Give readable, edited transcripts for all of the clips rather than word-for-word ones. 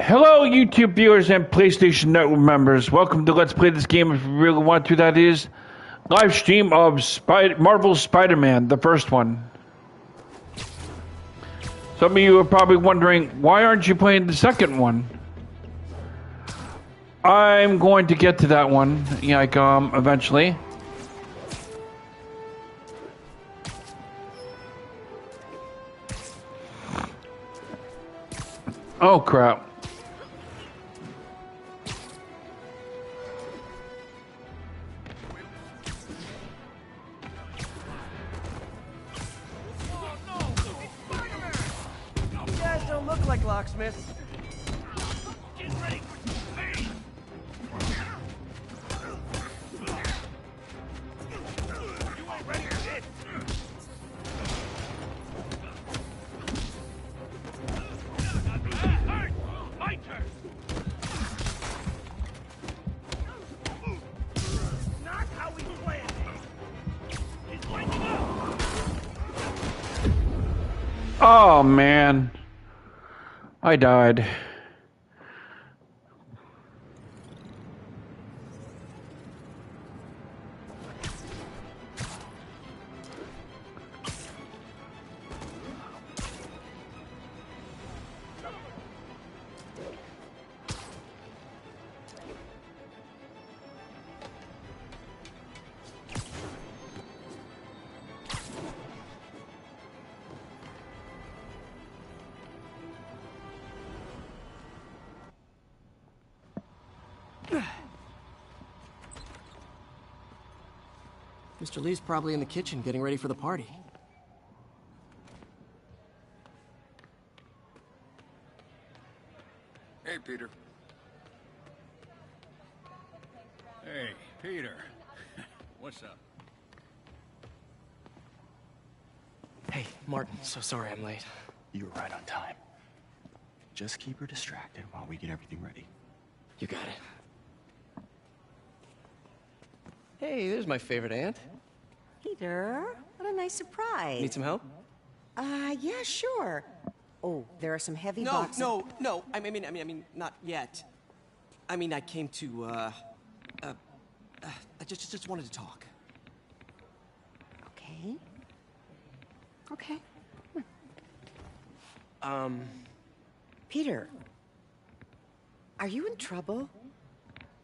Hello, YouTube viewers and PlayStation Network members. Welcome to Let's Play This Game if you really want to. That is live stream of Marvel's Spider-Man, the first one. Some of you are probably wondering, why aren't you playing the second one? I'm going to get to that one, eventually. Oh, crap. Like locksmiths. Get ready. Hey. You ain't ready for this. Hey, my turn. Not how we planned it. He's waking up. Oh man. I died. Mr. Lee's probably in the kitchen getting ready for the party. Hey, Peter. Hey, Peter. What's up? Hey, Martin, so sorry I'm late. You were right on time. Just keep her distracted while we get everything ready. You got it. Hey, there's my favorite aunt. Peter, what a nice surprise. Need some help? Yeah, sure. Oh, there are some heavy boxes. No. I mean, not yet. I mean, I came to, I just wanted to talk. Okay. Okay. Peter, are you in trouble?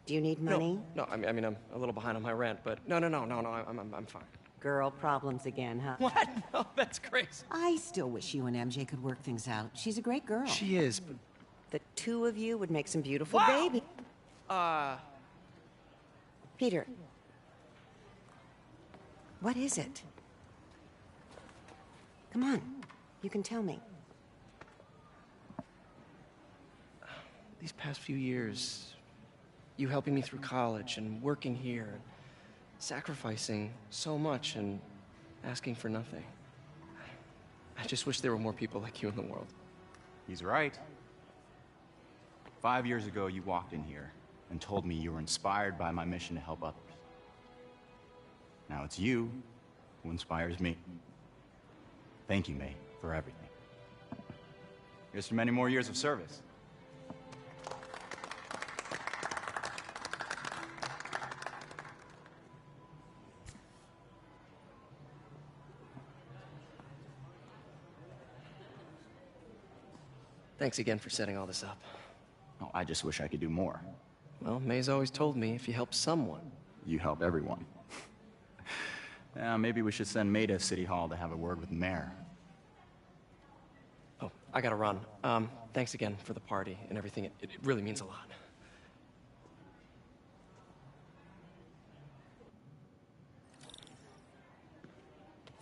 Do you need money? No, I mean, I'm a little behind on my rent, but no, I'm fine. Girl problems again, huh? What? No, that's crazy. I still wish you and MJ could work things out. She's a great girl. She is, but... The two of you would make some beautiful baby. Peter. What is it? Come on. You can tell me. These past few years, you helping me through college and working here, sacrificing so much and asking for nothing. I just wish there were more people like you in the world. He's right. 5 years ago, you walked in here and told me you were inspired by my mission to help others. Now it's you who inspires me. Thank you, May, for everything. Here's to many more years of service. Thanks again for setting all this up. Oh, I just wish I could do more. Well, May's always told me if you help someone... You help everyone. Maybe we should send May to City Hall to have a word with the mayor. Oh, I gotta run. Thanks again for the party and everything. It really means a lot.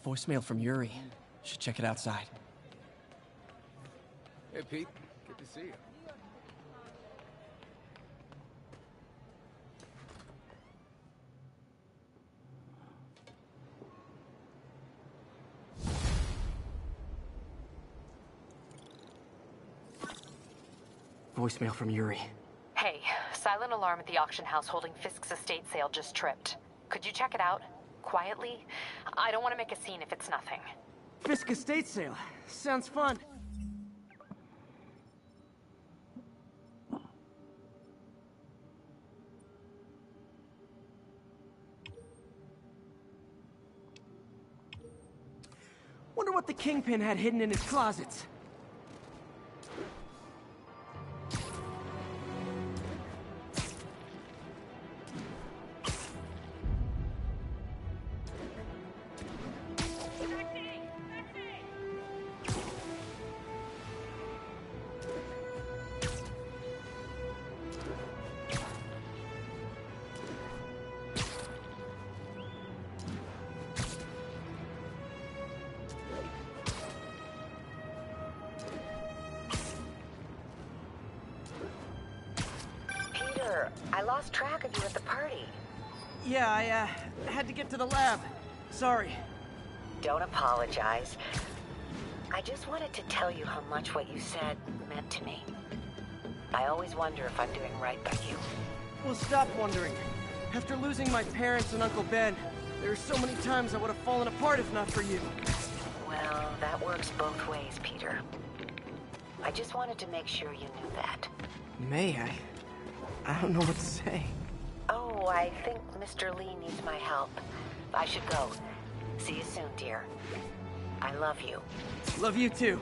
Voicemail from Yuri. Should check it outside. Hey, Pete. Good to see you. Voicemail from Yuri. Hey, silent alarm at the auction house holding Fisk's estate sale just tripped. Could you check it out? Quietly? I don't want to make a scene if it's nothing. Fisk estate sale. Sounds fun. Kingpin had hidden in his closets. I lost track of you at the party. Yeah, I had to get to the lab. Sorry. Don't apologize. I just wanted to tell you how much what you said meant to me. I always wonder if I'm doing right by you. Well, stop wondering. After losing my parents and Uncle Ben, there are so many times I would have fallen apart if not for you. Well, that works both ways, Peter. I just wanted to make sure you knew that. May I don't know what to say. Oh, I think Mr. Lee needs my help. I should go. See you soon, dear. I love you. Love you too.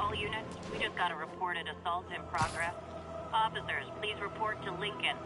All units, we just got a reported assault in progress. Officers, please report to Lincoln.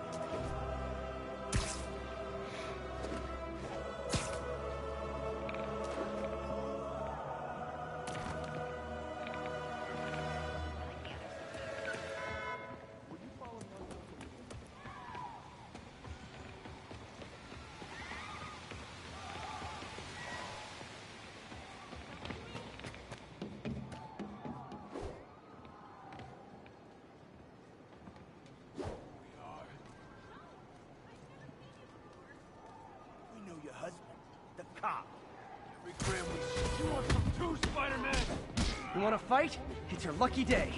You wanna fight? It's your lucky day.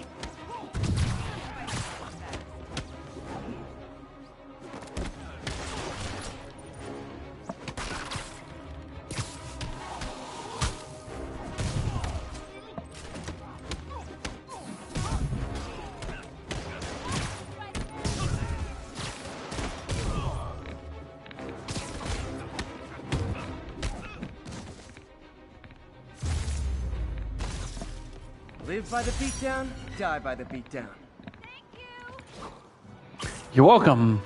Live by the beatdown, die by the beatdown. You're welcome.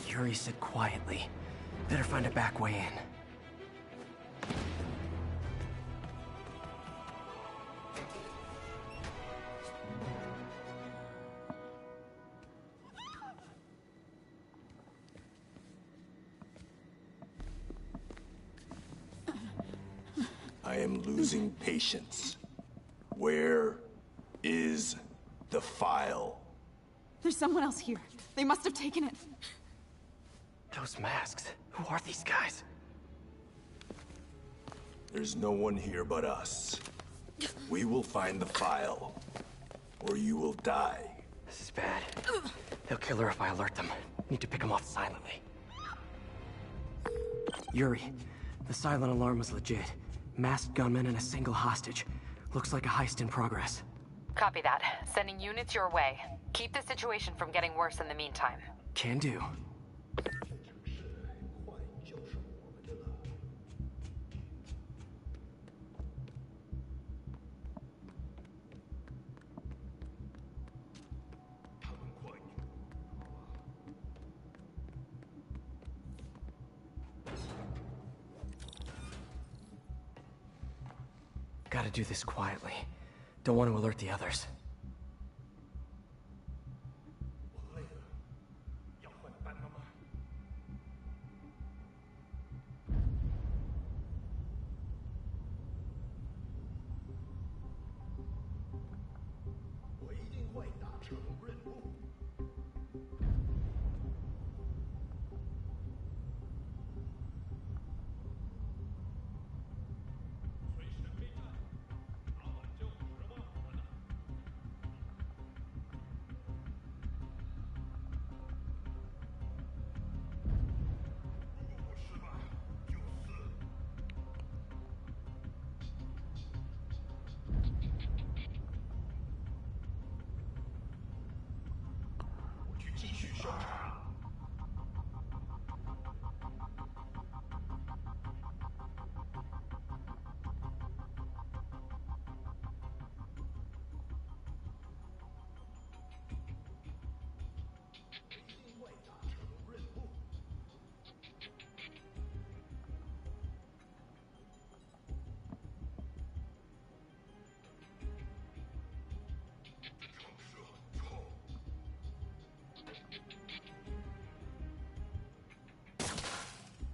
Yuri said quietly. Better find a back way in. I am losing patience. Where is the file? There's someone else here. They must have taken it. Those masks. Who are these guys? There's no one here but us. We will find the file, or you will die. This is bad. They'll kill her if I alert them. Need to pick them off silently. Yuri, the silent alarm was legit. Masked gunmen and a single hostage. Looks like a heist in progress. Copy that. Sending units your way. Keep the situation from getting worse in the meantime. Can do. Gotta do this quietly. Don't want to alert the others.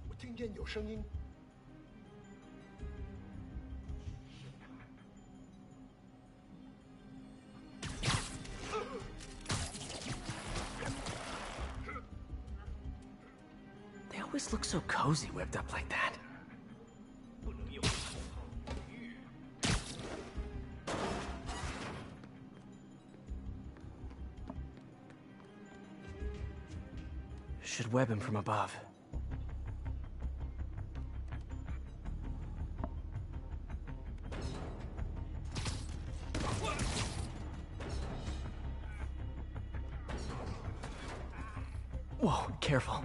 我听见有声音。They always look so cozy whipped up like that. Should web him from above. Whoa, careful.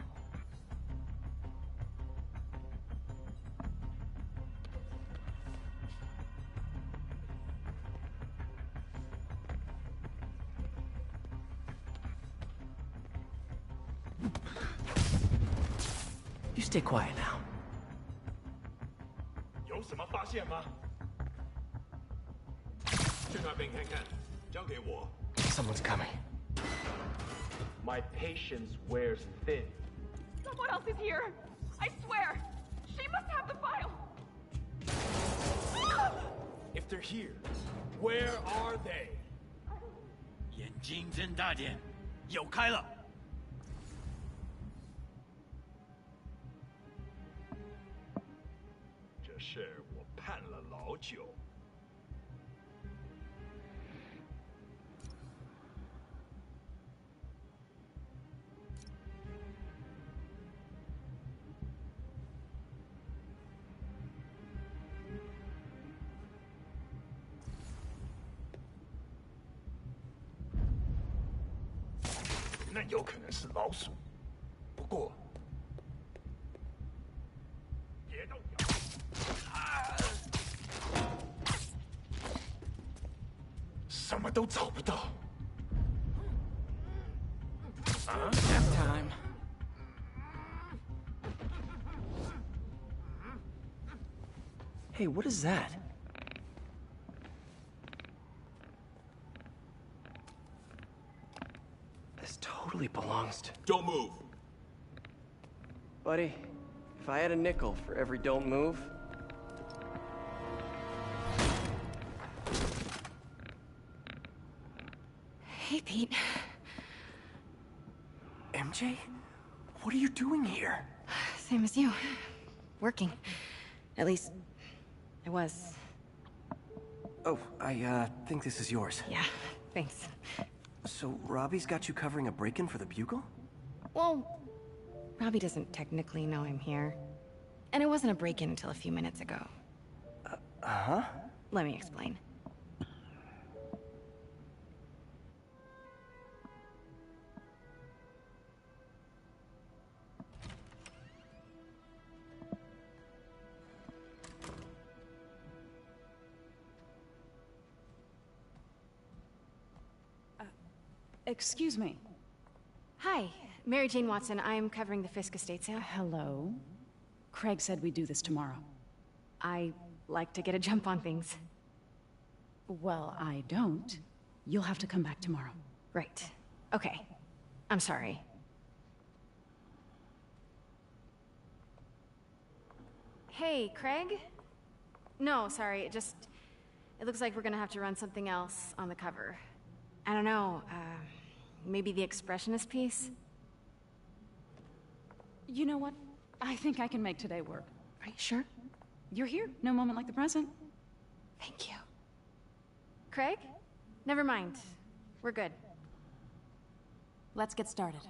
You stay quiet now. 有什么发现吗？去那边看看，交给我。 Someone's coming. My patience wears thin. Someone else is here! I swear! She must have the file! If they're here, where are they? 眼睛睁大点，有开了。这事我盼了老久。 那有可能是老鼠，不过别动摇。什么都找不到。啊 Nap time. Hey, what is that? This totally belongs to... Don't move. Buddy, if I had a nickel for every don't move... Hey, Pete. MJ? What are you doing here? Same as you. Working. At least, I was. Oh, I think this is yours. Yeah, thanks. So, Robbie's got you covering a break-in for the Bugle? Well, Robbie doesn't technically know I'm here. And it wasn't a break-in until a few minutes ago. Uh-huh? Let me explain. Excuse me. Hi, Mary Jane Watson. I'm covering the Fisk estate sale. Hello. Craig said we'd do this tomorrow. I like to get a jump on things. Well, I don't. You'll have to come back tomorrow. Right. Okay. I'm sorry. Hey, Craig? No, sorry, it looks like we're gonna have to run something else on the cover. I don't know, maybe the expressionist piece? You know what? I think I can make today work. Are you sure? You're here. No moment like the present. Thank you. Craig? Never mind. We're good. Let's get started.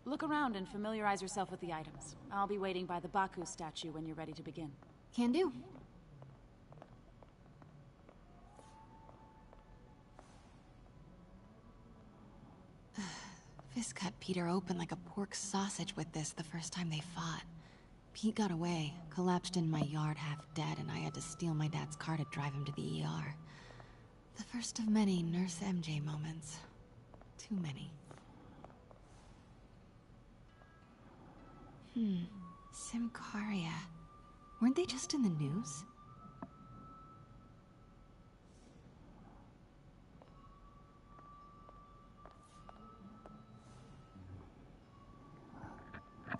Look around and familiarize yourself with the items. I'll be waiting by the Baku statue when you're ready to begin. Can do. Fisk cut Peter open like a pork sausage with this the first time they fought. Pete got away, collapsed in my yard half dead, and I had to steal my dad's car to drive him to the ER. The first of many Nurse MJ moments. Too many. Symkaria. Weren't they just in the news?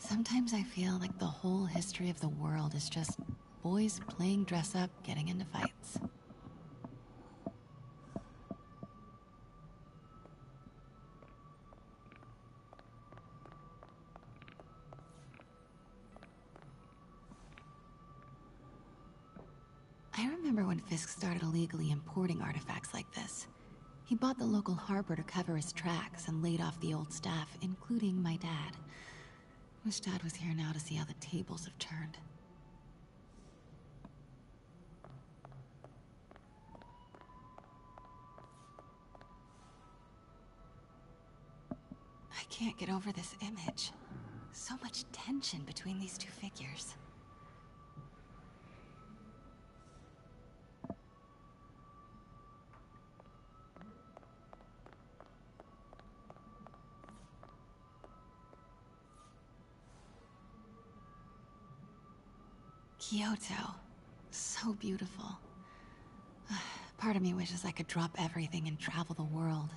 Sometimes I feel like the whole history of the world is just boys playing dress up, getting into fights. I remember when Fisk started illegally importing artifacts like this. He bought the local harbor to cover his tracks and laid off the old staff, including my dad. Wish Dad was here now to see how the tables have turned. I can't get over this image. So much tension between these two figures. Kyoto. So beautiful. Part of me wishes I could drop everything and travel the world.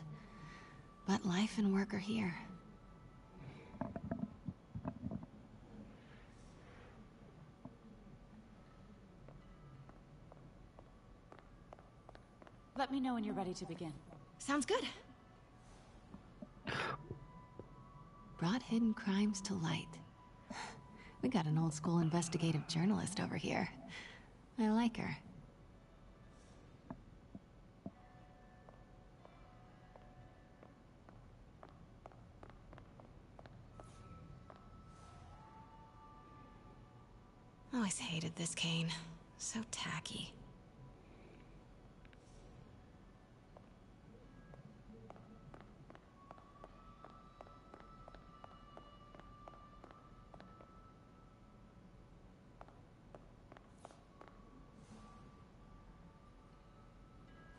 But life and work are here. Let me know when you're ready to begin. Sounds good. Brought hidden crimes to light. We got an old school investigative journalist over here. I like her. Always hated this cane. So tacky.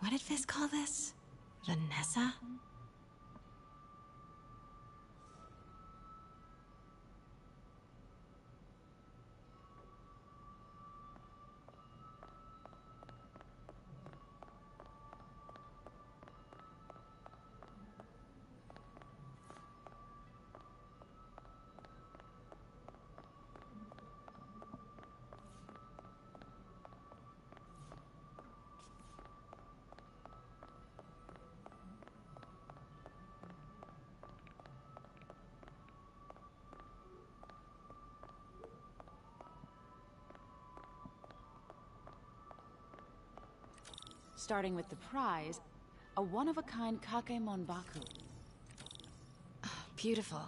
What did Fisk call this? Vanessa? Starting with the prize, a one-of-a-kind Kakemon Baku. Beautiful.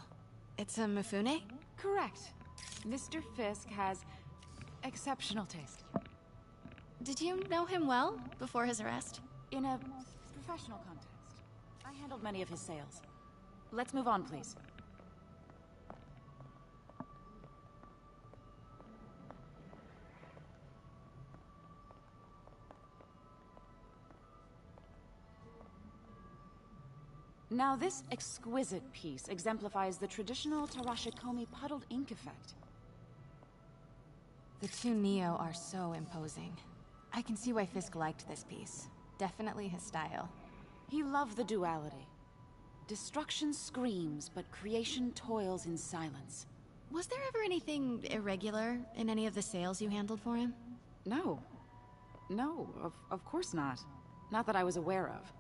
It's a Mifune? Correct. Mr. Fisk has exceptional taste. Did you know him well before his arrest? In a professional context, I handled many of his sales. Let's move on, please. Now, this exquisite piece exemplifies the traditional Tarashikomi puddled ink effect. The two Neo are so imposing. I can see why Fisk liked this piece. Definitely his style. He loved the duality. Destruction screams, but creation toils in silence. Was there ever anything irregular in any of the sales you handled for him? No. No, of course not. Not that I was aware of.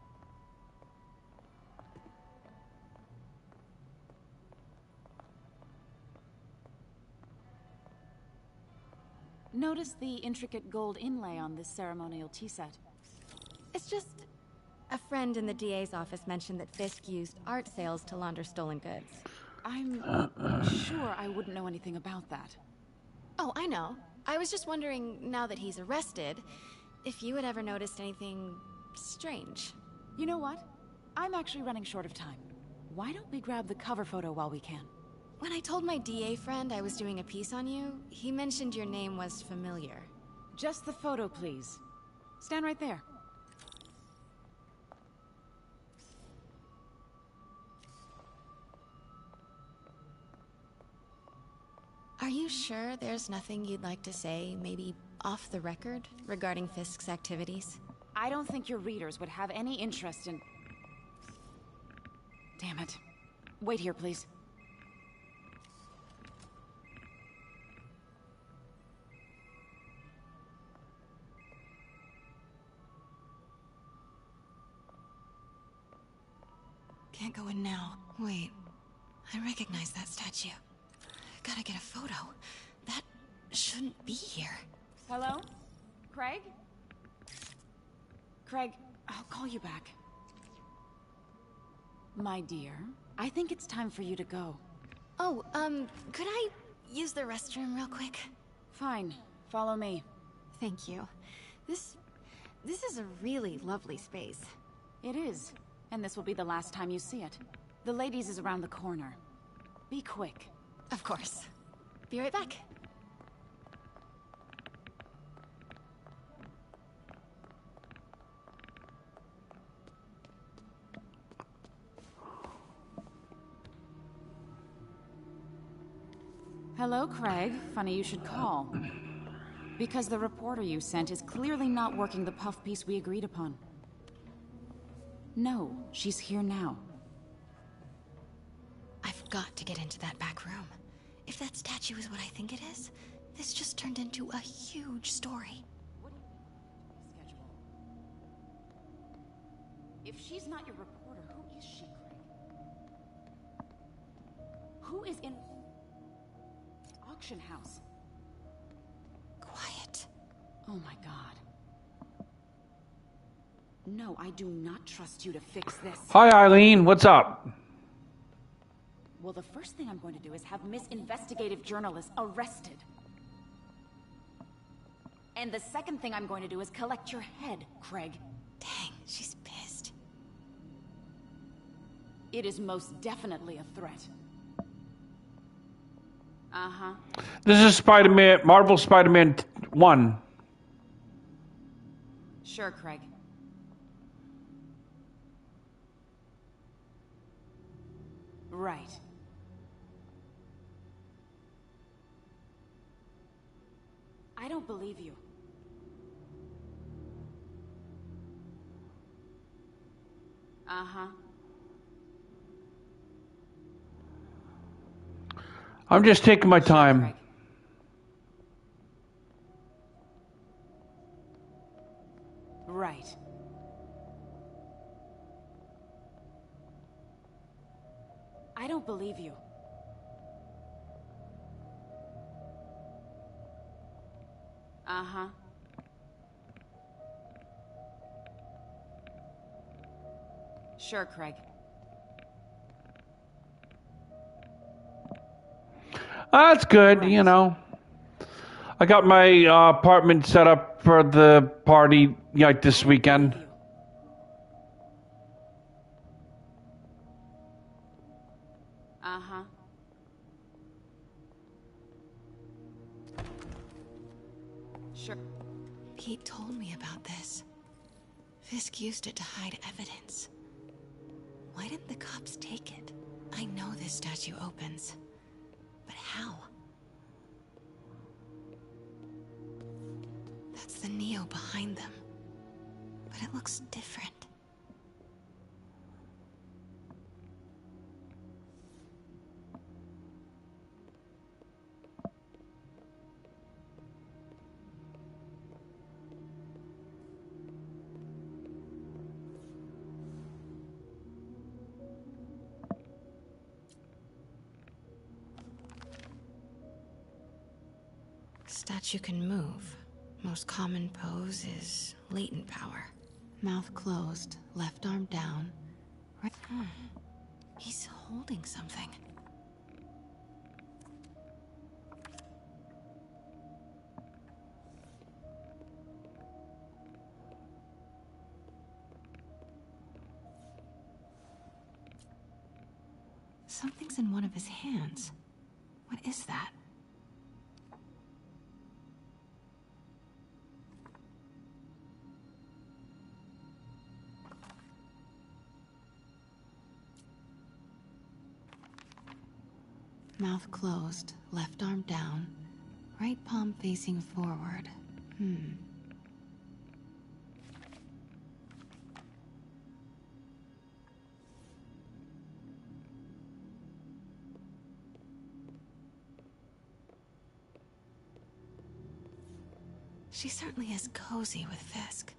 Notice the intricate gold inlay on this ceremonial tea set. It's just... a friend in the DA's office mentioned that Fisk used art sales to launder stolen goods. I'm sure I wouldn't know anything about that. Oh, I know. I was just wondering, now that he's arrested, if you had ever noticed anything strange. You know what? I'm actually running short of time. Why don't we grab the cover photo while we can? When I told my DA friend I was doing a piece on you, he mentioned your name was familiar. Just the photo, please. Stand right there. Are you sure there's nothing you'd like to say, maybe off the record, regarding Fisk's activities? I don't think your readers would have any interest in... Damn it. Wait here, please. Can't go in now. Wait, I recognize that statue. Gotta get a photo. That shouldn't be here. Hello? Craig? Craig, I'll call you back. My dear, I think it's time for you to go. Oh, could I use the restroom real quick? Fine. Follow me. Thank you. This is a really lovely space. It is. And this will be the last time you see it. The ladies is around the corner. Be quick. Of course. Be right back. Hello, Craig. Funny you should call. Because the reporter you sent is clearly not working the puff piece we agreed upon. No, she's here now. I've got to get into that back room. If that statue is what I think it is, this just turned into a huge story. Schedule. If she's not your reporter, who is she, Craig? Who is in... auction house? Quiet. Oh my god. No, I do not trust you to fix this. Hi, Eileen. What's up? Well, the first thing I'm going to do is have Miss Investigative Journalist arrested. And the second thing I'm going to do is collect your head, Craig. Dang, she's pissed. It is most definitely a threat. Uh-huh. This is Spider-Man, Marvel Spider-Man 1. Sure, Craig. Right. I don't believe you. Uh-huh. I'm just taking my time. Craig. Right. I don't believe you. Uh-huh. Sure, Craig. That's good, Right. you know. I got my apartment set up for the party like this weekend. Uh-huh. Sure. Pete told me about this. Fisk used it to hide evidence. Why didn't the cops take it? I know this statue opens. But how? That's the Neo behind them. But it looks different. Statue can move. Most common pose is latent power. Mouth closed, left arm down. Right. He's holding something. Something's in one of his hands. What is that? Mouth closed, left arm down, right palm facing forward. She certainly is cozy with Fisk.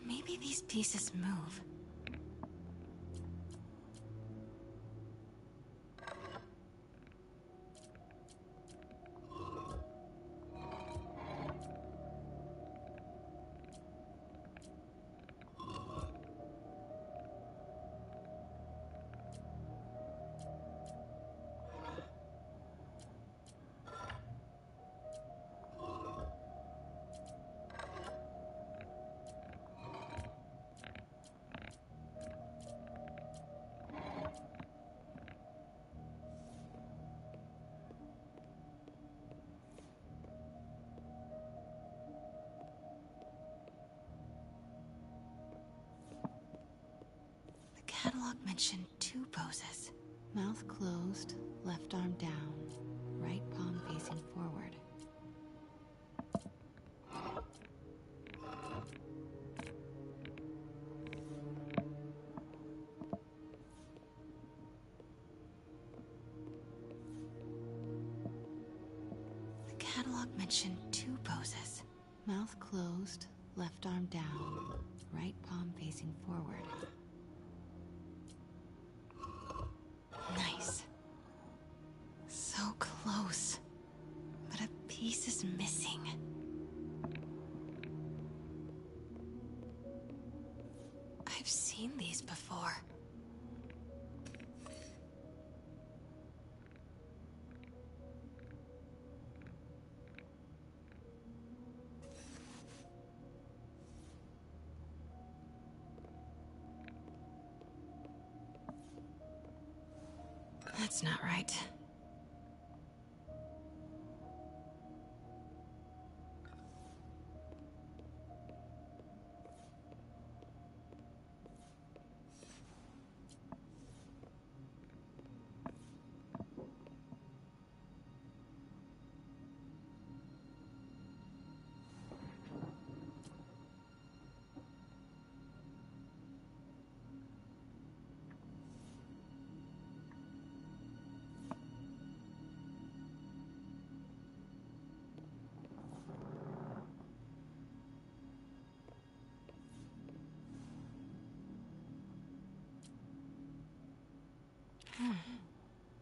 Maybe these pieces move. The catalog mentioned 2 poses. Mouth closed, left arm down, right palm facing forward. The catalog mentioned 2 poses. Mouth closed, left arm down, right palm facing forward. Nice. So close. But a piece is missing. I've seen these before. That's not right.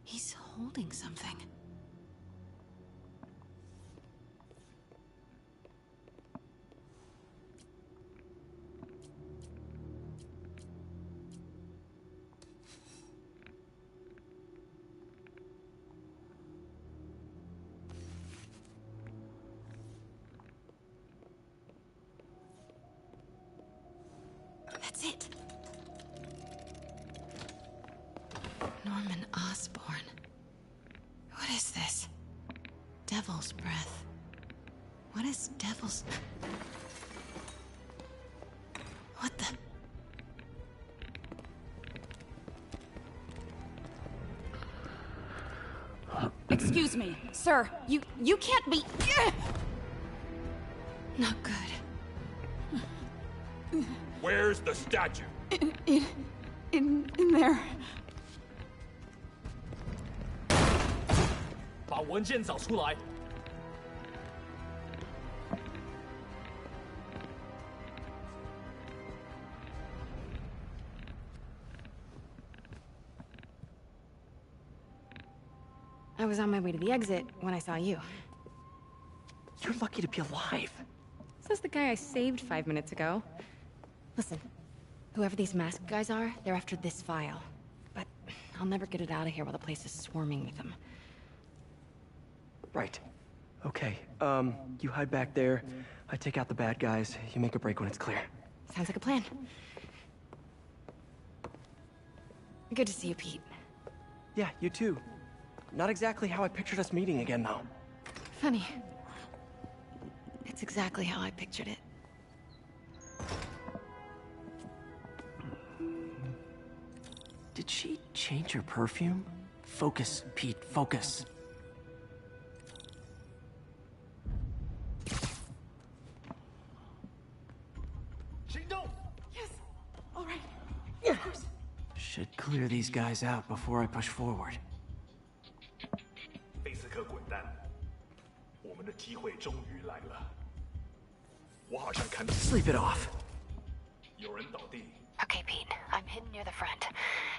He's holding something. That's it. Norman Osborn. What is this? Devil's breath. What is devil's... What the... Excuse me, sir. You can't be... Not good. Where's the statue? In there. 把文件找出来。 I was on my way to the exit when I saw you. You're lucky to be alive. Says the guy I saved 5 minutes ago. Listen, whoever these masked guys are, they're after this file. But I'll never get it out of here while the place is swarming with them. Right. Okay, You hide back there. I take out the bad guys. You make a break when it's clear. Sounds like a plan. Good to see you, Pete. Yeah, you too. Not exactly how I pictured us meeting again, though. Funny. It's exactly how I pictured it. Did she change her perfume? Focus, Pete, focus. Yes. All right. Of course. Should clear these guys out before I push forward. 菲斯克滚蛋！我们的机会终于来了。我好像看到 Sleep it off. 有人倒地。 Okay, Pete. I'm hidden near the front.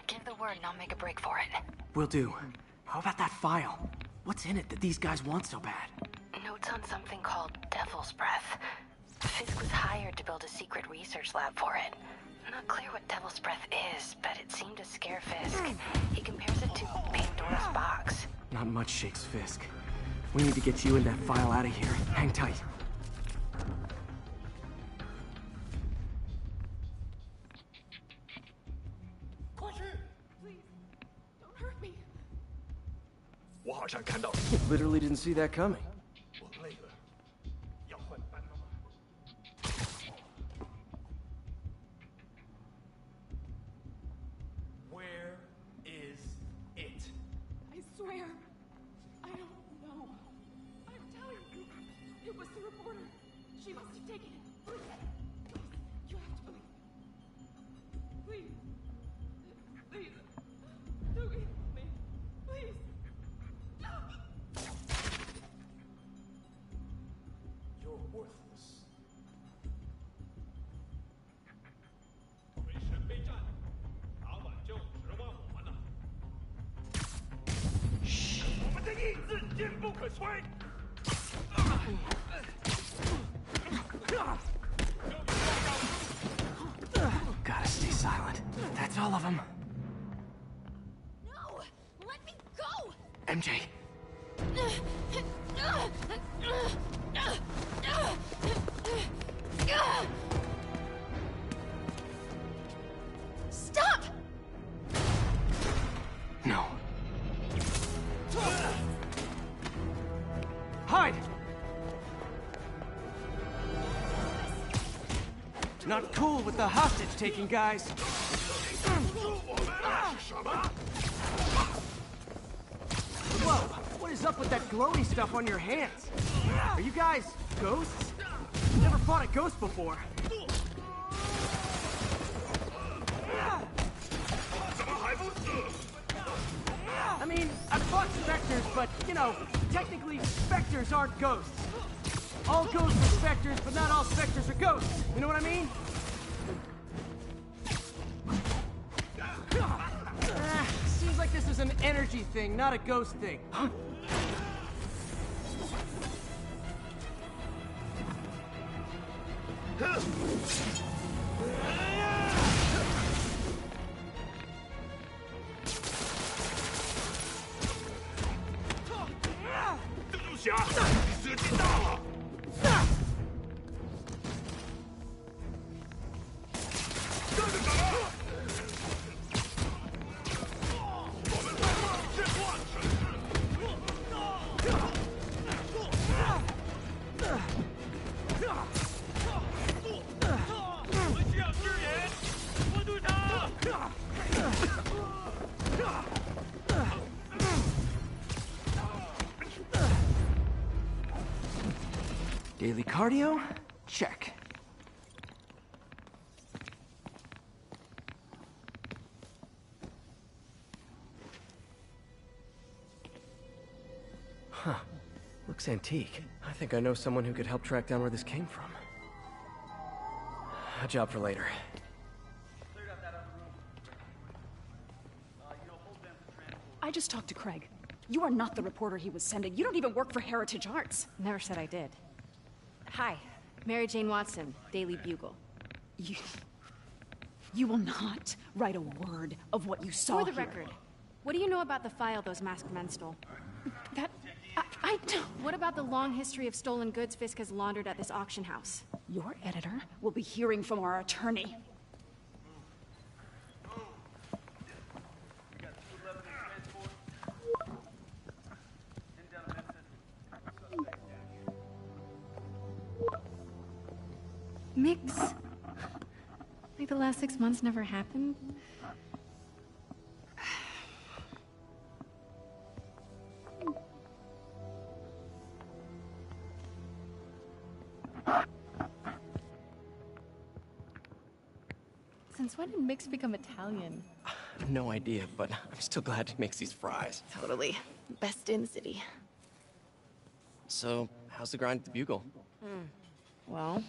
Give the word and I'll make a break for it. Will do. How about that file? What's in it that these guys want so bad? Notes on something called Devil's Breath. Fisk was hired to build a secret research lab for it. Not clear what Devil's Breath is, but it seemed to scare Fisk. He compares it to Pandora's box. Not much shakes Fisk. We need to get you and that file out of here. Hang tight. Literally didn't see that coming. 我累了，要换班了吗？ Where is it? I swear, I don't know. I'm telling you, it was the reporter. She must have taken it. Please, you have to believe. Please, do it for me. Please. You're worthless. 为神备战，早晚就指望我们了。我们的意志坚不可摧。 Gotta stay silent. That's all of them. No! Let me go! MJ. Stop! No. Hide! Not cool with the hostage-taking, guys. Whoa! What is up with that glowy stuff on your hands? Are you guys ghosts? Never fought a ghost before. I mean, I've fought specters, but, you know, technically, specters aren't ghosts. All ghosts are specters, but not all specters are ghosts. You know what I mean? Seems like this is an energy thing, not a ghost thing. Huh? Daily cardio? Check. Huh. Looks antique. I think I know someone who could help track down where this came from. A job for later. I just talked to Craig. You are not the reporter he was sending. You don't even work for Heritage Arts. Never said I did. Hi, Mary Jane Watson, Daily Bugle. You will not write a word of what you saw For the here. record, what do you know about the file those masked men stole? That... I don't. What about the long history of stolen goods Fisk has laundered at this auction house? Your editor will be hearing from our attorney. Mix? Like the last 6 months never happened? Since when did Mix become Italian? No idea, but I'm still glad he makes these fries. Totally. Best in the city. So, how's the grind at the Bugle? Well...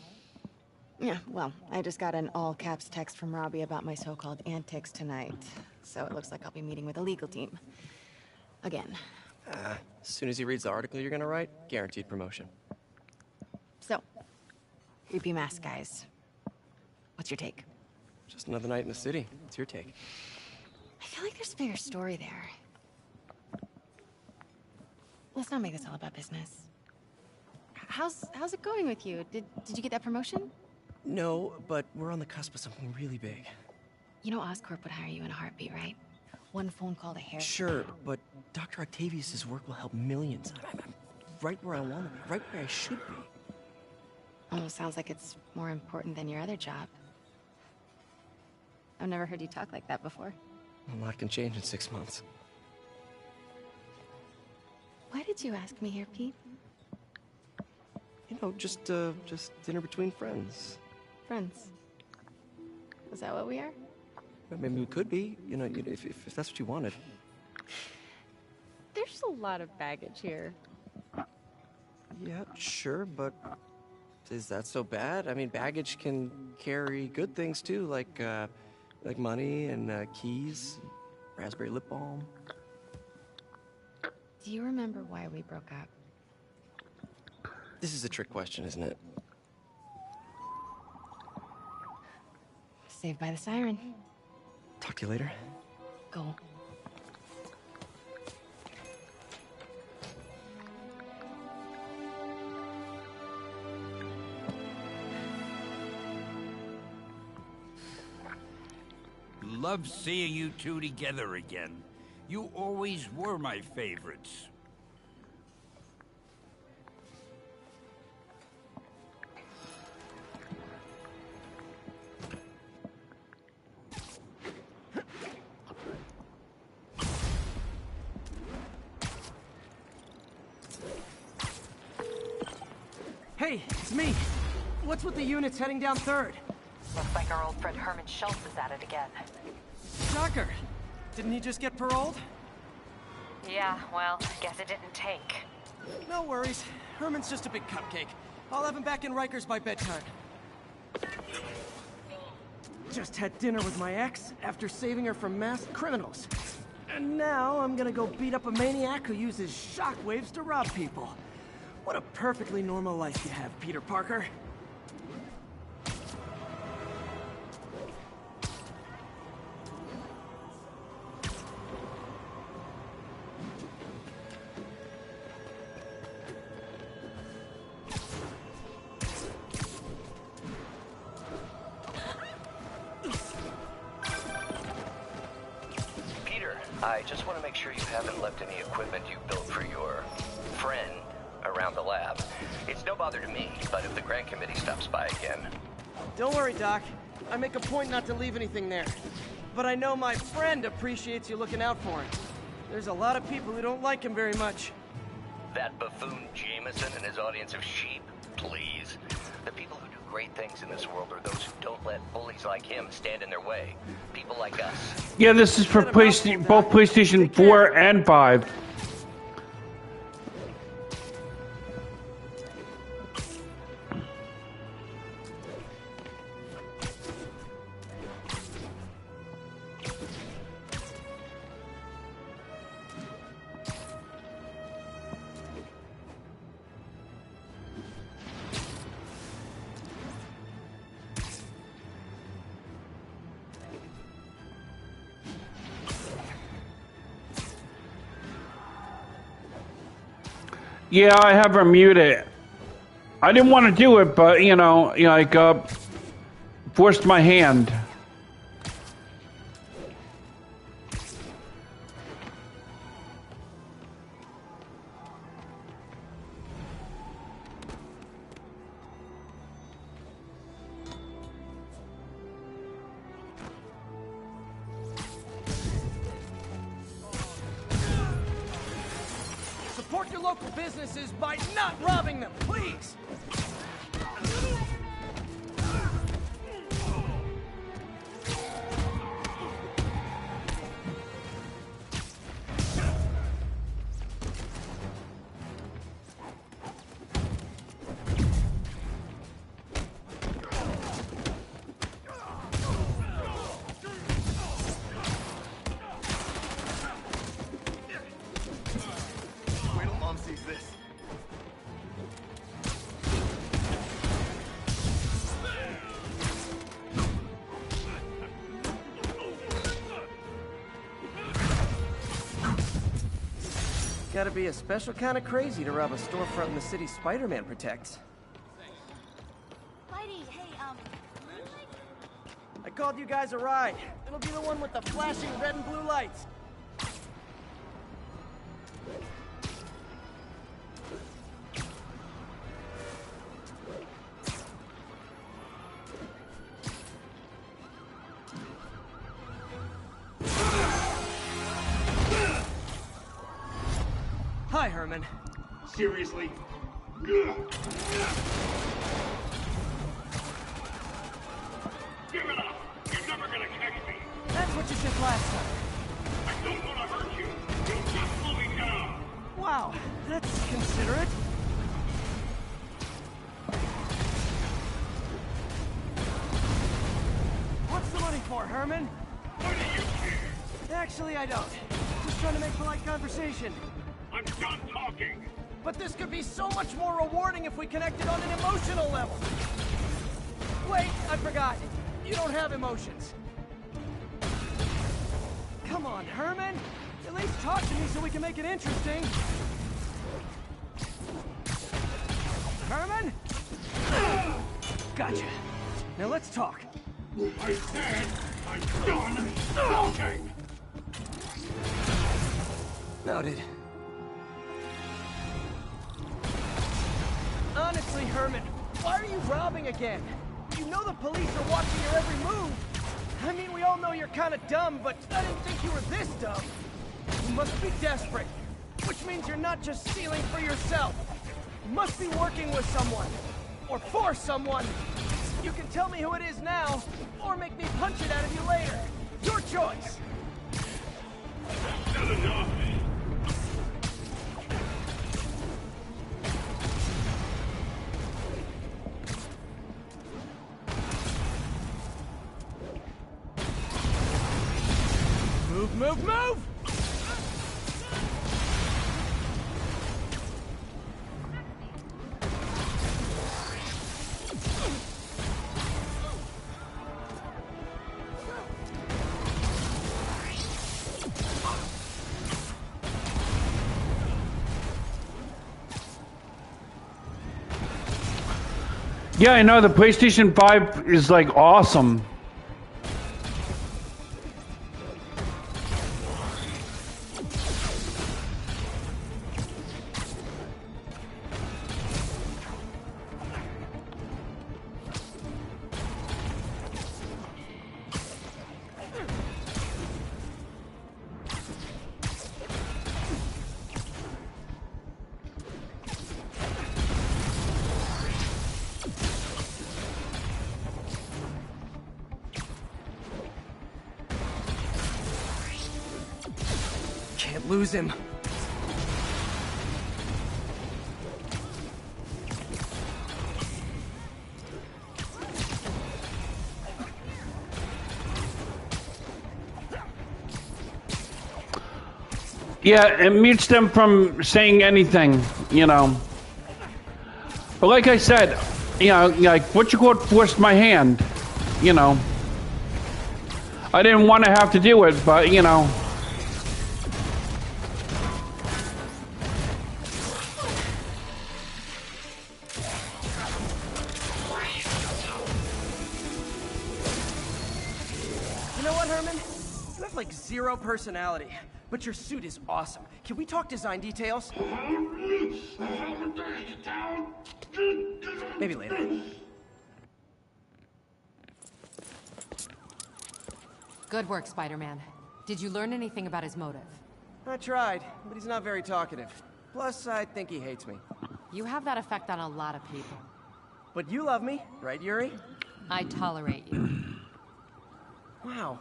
Yeah, well, I just got an all-caps text from Robbie about my so-called antics tonight. So it looks like I'll be meeting with a legal team. Again. As soon as he reads the article you're gonna write, guaranteed promotion. So, creepy mask guys. What's your take? Just another night in the city. What's your take? I feel like there's a bigger story there. Let's not make this all about business. How's it going with you? Did you get that promotion? No, but we're on the cusp of something really big. You know Oscorp would hire you in a heartbeat, right? One phone call to Harry. Sure, but Dr. Octavius' work will help millions. I'm right where I want to be, right where I should be. Almost sounds like it's more important than your other job. I've never heard you talk like that before. A lot can change in 6 months. Why did you ask me here, Pete? You know, just dinner between friends. Friends. Is that what we are? Maybe we could be, you know, if that's what you wanted. There's a lot of baggage here. Yeah, sure, but is that so bad? I mean, baggage can carry good things too, like money and keys, raspberry lip balm. Do you remember why we broke up? This is a trick question, isn't it? Saved by the siren. Talk to you later. Go. Love seeing you two together again. You always were my favorites. Hey, it's me. What's with the units heading down 3rd? Looks like our old friend Herman Schultz is at it again. Shocker. Didn't he just get paroled? Yeah, well, guess it didn't take. No worries. Herman's just a big cupcake. I'll have him back in Rikers by bedtime. Just had dinner with my ex after saving her from masked criminals. And now I'm gonna go beat up a maniac who uses shockwaves to rob people. What a perfectly normal life you have, Peter Parker. Peter, I just want to make sure you haven't left any equipment you built for your friend around the lab. It's no bother to me, but if the grant committee stops by again... Don't worry, Doc. I make a point not to leave anything there. But I know my friend appreciates you looking out for him. There's a lot of people who don't like him very much. That buffoon Jameson and his audience of sheep? Please. The people who do great things in this world are those who don't let bullies like him stand in their way. People like us. Yeah, this is for PlayStation, both PlayStation 4 and 5. Yeah, I have her muted. I didn't want to do it, but forced my hand. Support your local businesses by not robbing them, please! Wait till Mom sees this. Gotta be a special kind of crazy to rob a storefront in the city Spider-Man protects. Spidey, hey, I called you guys a ride. It'll be the one with the flashing red and blue lights. Hi, Herman. Seriously? Give it up! You're never gonna catch me! That's what you said last time. I don't want to hurt you! You just slow me down! Wow, that's considerate. What's the money for, Herman? Why do you care? Actually, I don't. Just trying to make polite conversation. I'm done talking! But this could be so much more rewarding if we connected on an emotional level. Wait, I forgot. You don't have emotions. Come on, Herman. At least talk to me so we can make it interesting. Herman? Gotcha. Now let's talk. I said I'm done talking! Noted. Honestly, Herman, why are you robbing again? You know the police are watching your every move. I mean, we all know you're kind of dumb, but I didn't think you were this dumb. You must be desperate, which means you're not just stealing for yourself. You must be working with someone, or for someone. You can tell me who it is now, or make me punch it out of you later. Your choice. That's not enough! Move, move, move! Yeah, I know the PlayStation 5 is like awesome. Can't lose him. Yeah, it mutes them from saying anything, you know. But like I said, you know, like what you call forced my hand, you know. I didn't want to have to do it, but you know. what, Herman? You have like zero personality, but your suit is awesome. Can we talk design details? Maybe later. Good work, Spider-Man. Did you learn anything about his motive? I tried, but he's not very talkative. Plus, I think he hates me. You have that effect on a lot of people. But you love me, right, Yuri? I tolerate you. Wow.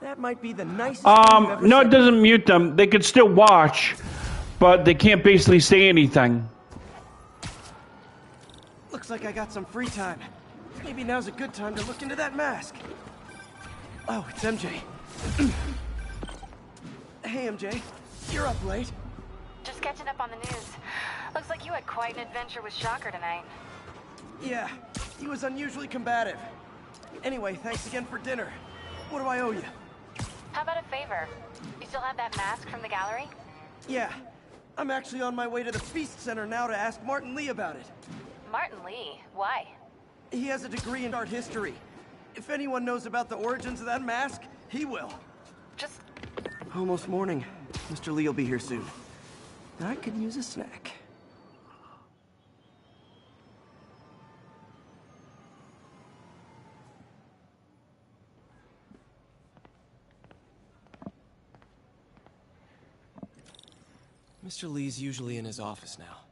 That might be the nicest thing you've ever No, said. it doesn't mute them. They could still watch, but they can't basically say anything. Looks like I got some free time. Maybe now's a good time to look into that mask. Oh, it's MJ. Hey, MJ. You're up late. Just catching up on the news. Looks like you had quite an adventure with Shocker tonight. Yeah, he was unusually combative. Anyway, thanks again for dinner. What do I owe you? How about a favor? You still have that mask from the gallery? Yeah, I'm actually on my way to the Feast Center now to ask Martin Lee about it. Martin Lee? Why? He has a degree in art history. If anyone knows about the origins of that mask, he will. Just... Almost morning. Mr. Lee will be here soon. I could use a snack. Mr. Lee's usually in his office now.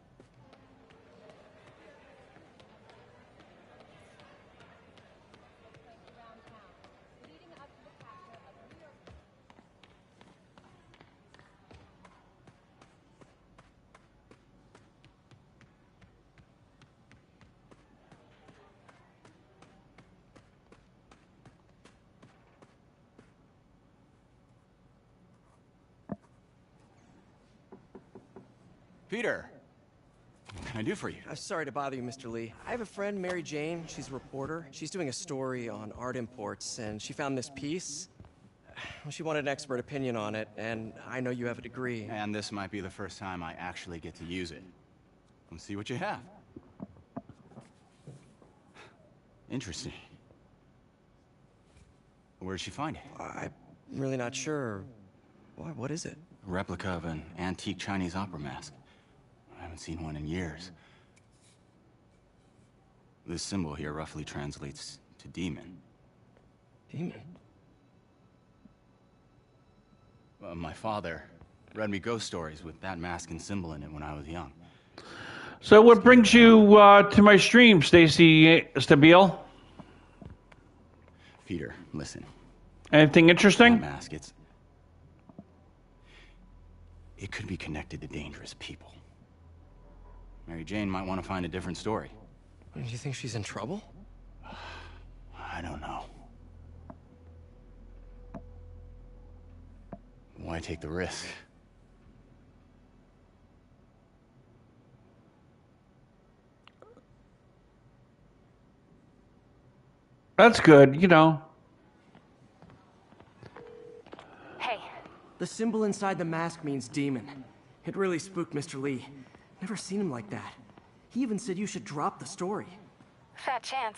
Peter, what can I do for you? I'm sorry to bother you, Mr. Lee. I have a friend, Mary Jane. She's a reporter. She's doing a story on art imports, and she found this piece. Well, she wanted an expert opinion on it, and I know you have a degree. And this might be the first time I actually get to use it. Let's see what you have. Interesting. Where'd she find it? I'm really not sure. Why, what is it? A replica of an antique Chinese opera mask. I haven't seen one in years. This symbol here roughly translates to demon. Demon? My father read me ghost stories with that mask and symbol in it when I was young. So what brings you to my stream, Stacy Stabile? Peter, listen. Anything interesting? That mask, it could be connected to dangerous people. Mary Jane might want to find a different story. Do you think she's in trouble? I don't know. Why take the risk? That's good, you know. Hey. The symbol inside the mask means demon. It really spooked Mr. Lee. Never seen him like that. He even said you should drop the story. Fat chance.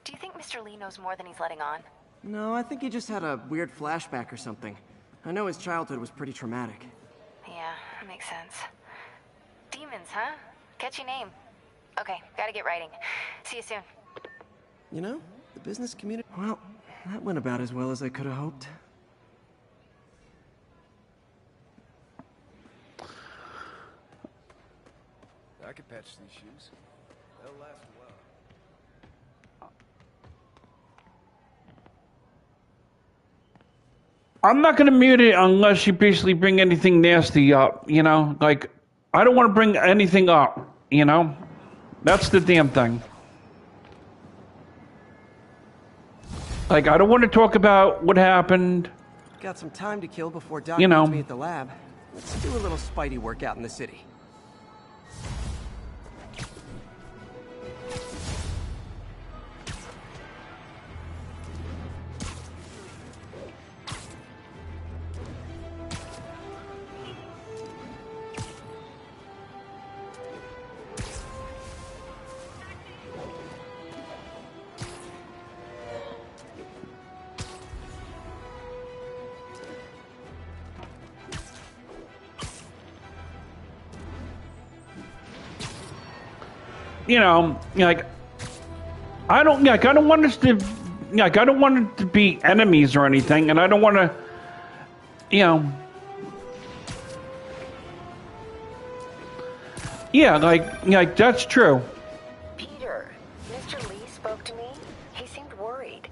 Do you think Mr. Lee knows more than he's letting on? No, I think he just had a weird flashback or something. I know his childhood was pretty traumatic. Yeah, makes sense. Demons, huh? Catchy name. Okay, gotta get writing. See you soon. You know, the business community... Well, that went about as well as I could have hoped. I could patch these shoes. They'll last well. I'm not going to mute it unless you basically bring anything nasty up, you know? Like, I don't want to bring anything up, you know? That's the damn thing. Like, I don't want to talk about what happened. Got some time to kill before Doc You know. meets me at the lab. Let's do a little Spidey workout in the city. you know, like, I don't want us to, like, I don't want it to be enemies or anything, and I don't want to, you know, yeah, like that's true. Peter, Mr. Lee spoke to me. He seemed worried.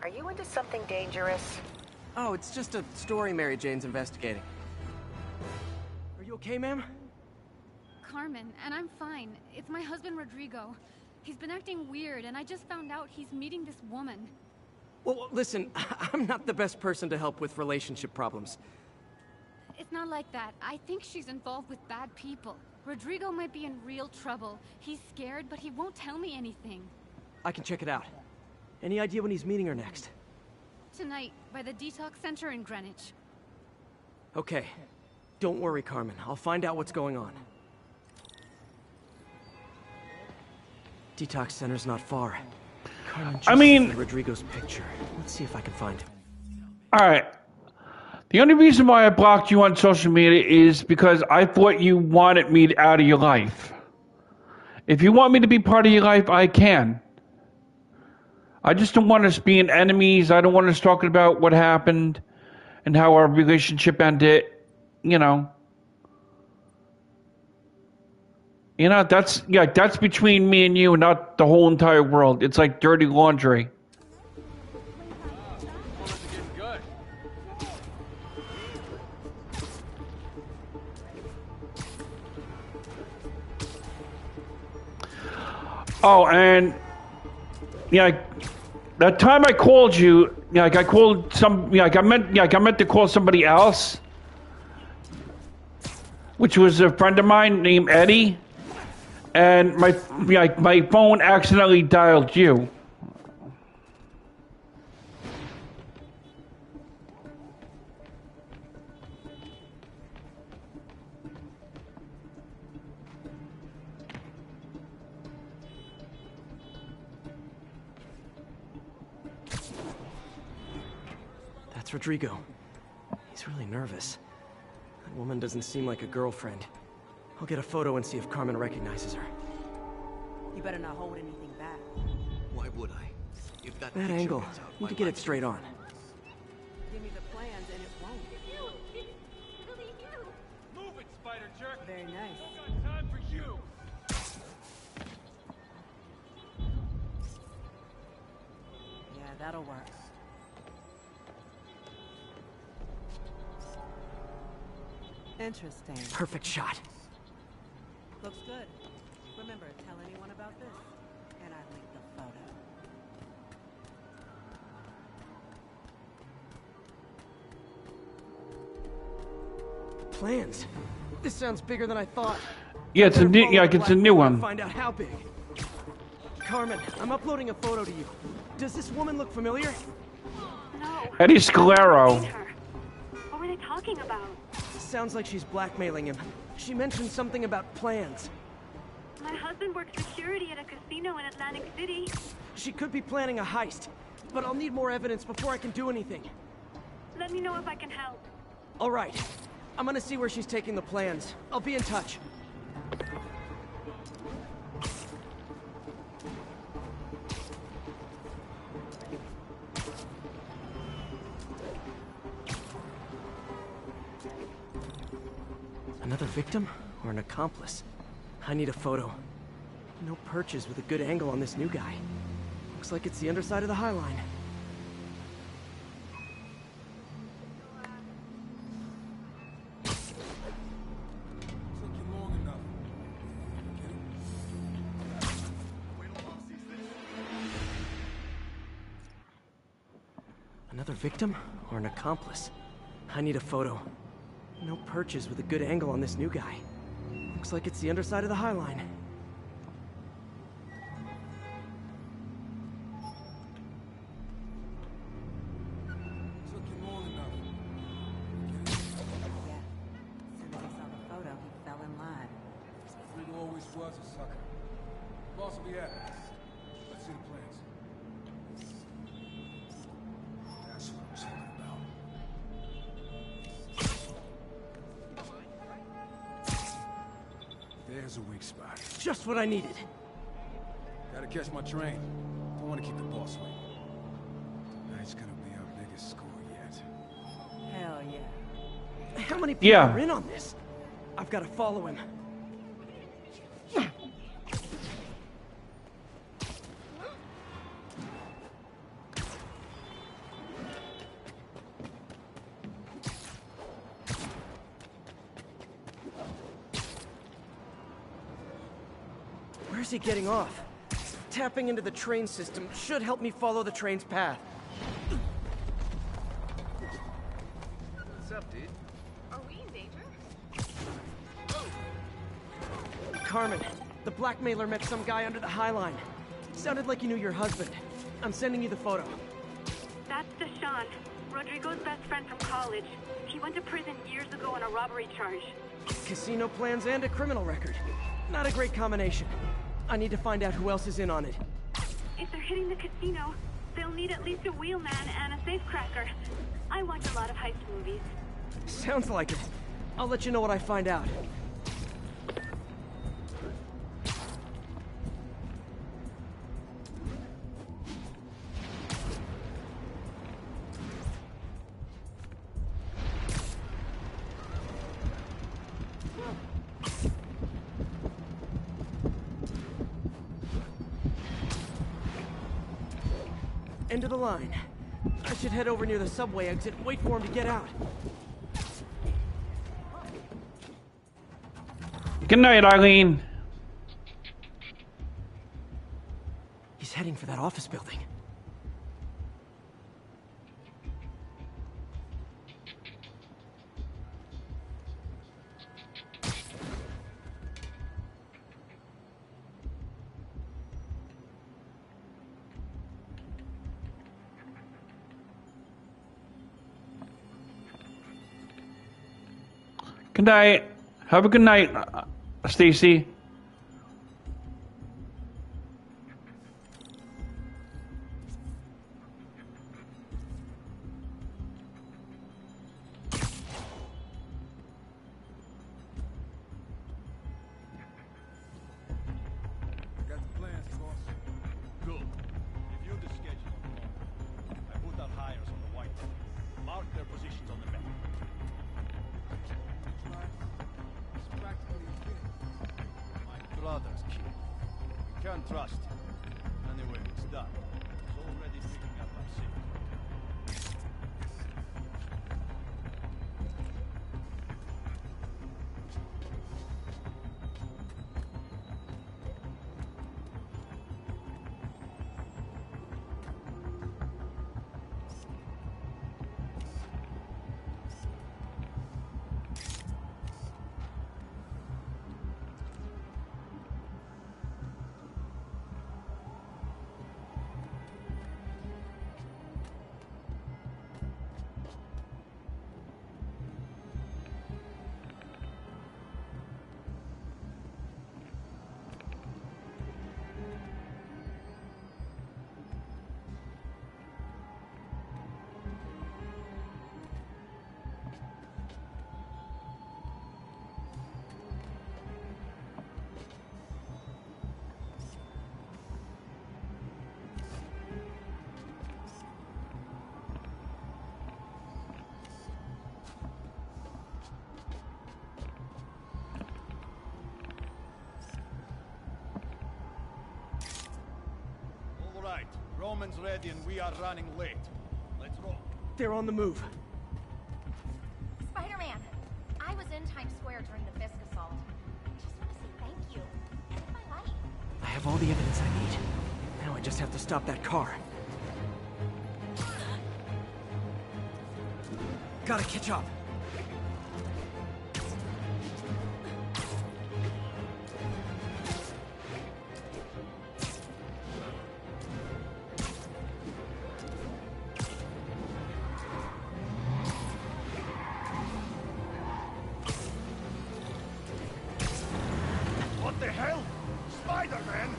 Are you into something dangerous? Oh, it's just a story Mary Jane's investigating. Are you okay, ma'am? Carmen, and I'm fine. It's my husband, Rodrigo. He's been acting weird, and I just found out he's meeting this woman. Well, listen, I'm not the best person to help with relationship problems. It's not like that. I think she's involved with bad people. Rodrigo might be in real trouble. He's scared, but he won't tell me anything. I can check it out. Any idea when he's meeting her next? Tonight, by the detox center in Greenwich. Okay. Don't worry, Carmen. I'll find out what's going on. Detox center's not far. Carmen just sent me Rodrigo's picture. Let's see if I can find him. Alright. The only reason why I blocked you on social media is because I thought you wanted me out of your life. If you want me to be part of your life, I can. I just don't want us being enemies. I don't want us talking about what happened and how our relationship ended, you know. You know, that's between me and you, and not the whole entire world. It's like dirty laundry. Oh, and yeah, that time I called you, like I called some, like I meant to call somebody else, which was a friend of mine named Eddie, and my phone accidentally dialed you. That's Rodrigo. He's really nervous. That woman doesn't seem like a girlfriend. I'll get a photo and see if Carmen recognizes her. You better not hold anything back. Why would I? If that angle. Need to get it straight on. Give me the plans and it won't. Move it, Spider Jerk! Very nice. I've got time for you! Yeah, that'll work. Interesting. Perfect shot. Looks good. Remember, tell anyone about this, and I link the photo. Plans. This sounds bigger than I thought. Yeah, it's a new, it's a new one. Find out how big. Carmen, I'm uploading a photo to you. Does this woman look familiar? No. Eddie Scalero. What were they talking about? Sounds like she's blackmailing him. She mentioned something about plans. My husband works security at a casino in Atlantic City. She could be planning a heist, but I'll need more evidence before I can do anything. Let me know if I can help. All right. I'm gonna see where she's taking the plans. I'll be in touch. Another victim or an accomplice? I need a photo. No perches with a good angle on this new guy. Looks like it's the underside of the High Line. Another victim or an accomplice? I need a photo. No perches with a good angle on this new guy. Looks like it's the underside of the High Line. There's a weak spot. Just what I needed. Gotta catch my train. Don't want to keep the boss waiting. Tonight's gonna be our biggest score yet. Hell yeah. How many people are in on this? I've got to follow him. Where's he getting off? Tapping into the train system should help me follow the train's path. What's up, dude? Are we in danger? Carmen, the blackmailer met some guy under the High Line. Sounded like he knew your husband. I'm sending you the photo. That's Deshaun, Rodrigo's best friend from college. He went to prison years ago on a robbery charge. Casino plans and a criminal record. Not a great combination. I need to find out who else is in on it. If they're hitting the casino, they'll need at least a wheelman and a safecracker. I watch a lot of heist movies. Sounds like it. I'll let you know what I find out. End of the line. I should head over near the subway exit and wait for him to get out. Good night, Eileen. He's heading for that office building. Good night. Have a good night, Stacy. Got the plans, boss. Good. Review the schedule. I put out hires on the whiteboard. Mark their positions on the map. It's practically a kid. My brother's kid. We can't trust him. Anyway, it's done. He's already picking up our signal. All right. Roman's ready and we are running late. Let's roll. They're on the move. Spider-Man, I was in Times Square during the Fisk assault. I just want to say thank you. End my life. I have all the evidence I need. Now I just have to stop that car. Gotta catch up. What the hell? Spider-Man!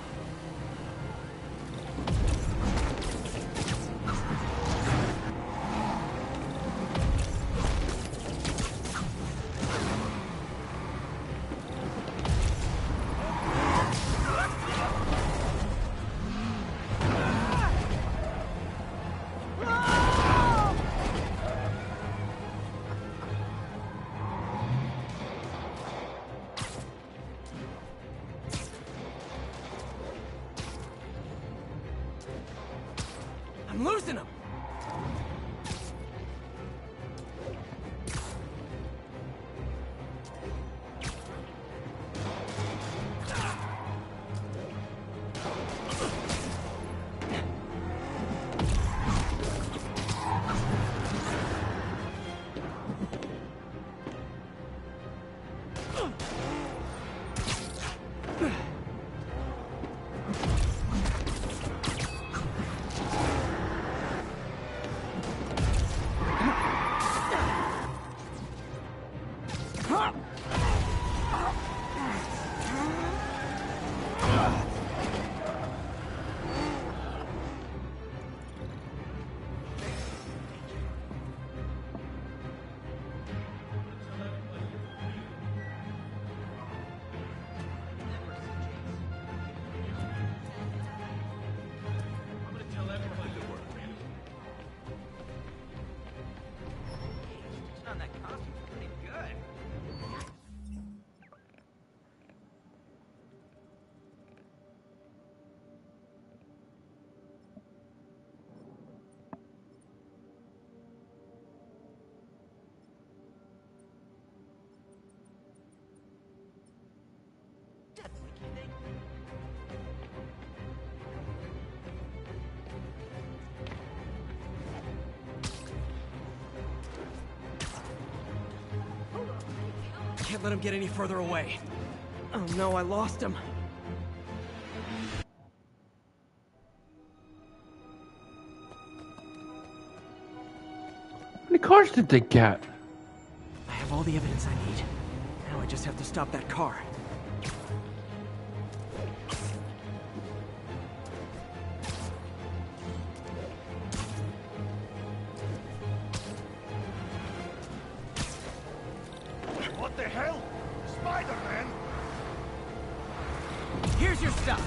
I'm losing him! Can't let him get any further away. Oh no, I lost him. How many cars did they get? I have all the evidence I need. Now I just have to stop that car. What the hell? Spider-Man! Here's your stuff.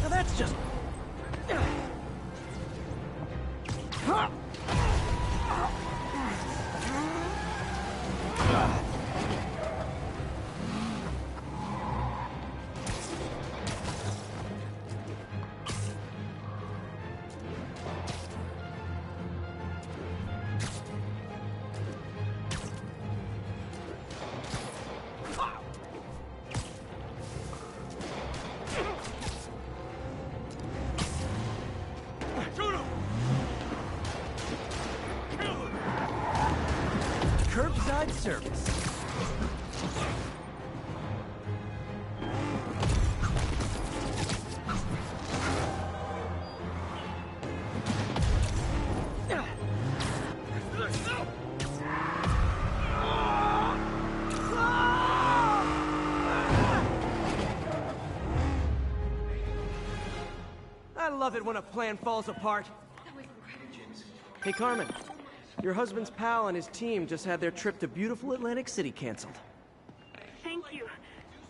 Now that's just... Curbside service. I love it when a plan falls apart. Hey, Carmen. Your husband's pal and his team just had their trip to beautiful Atlantic City canceled. Thank you.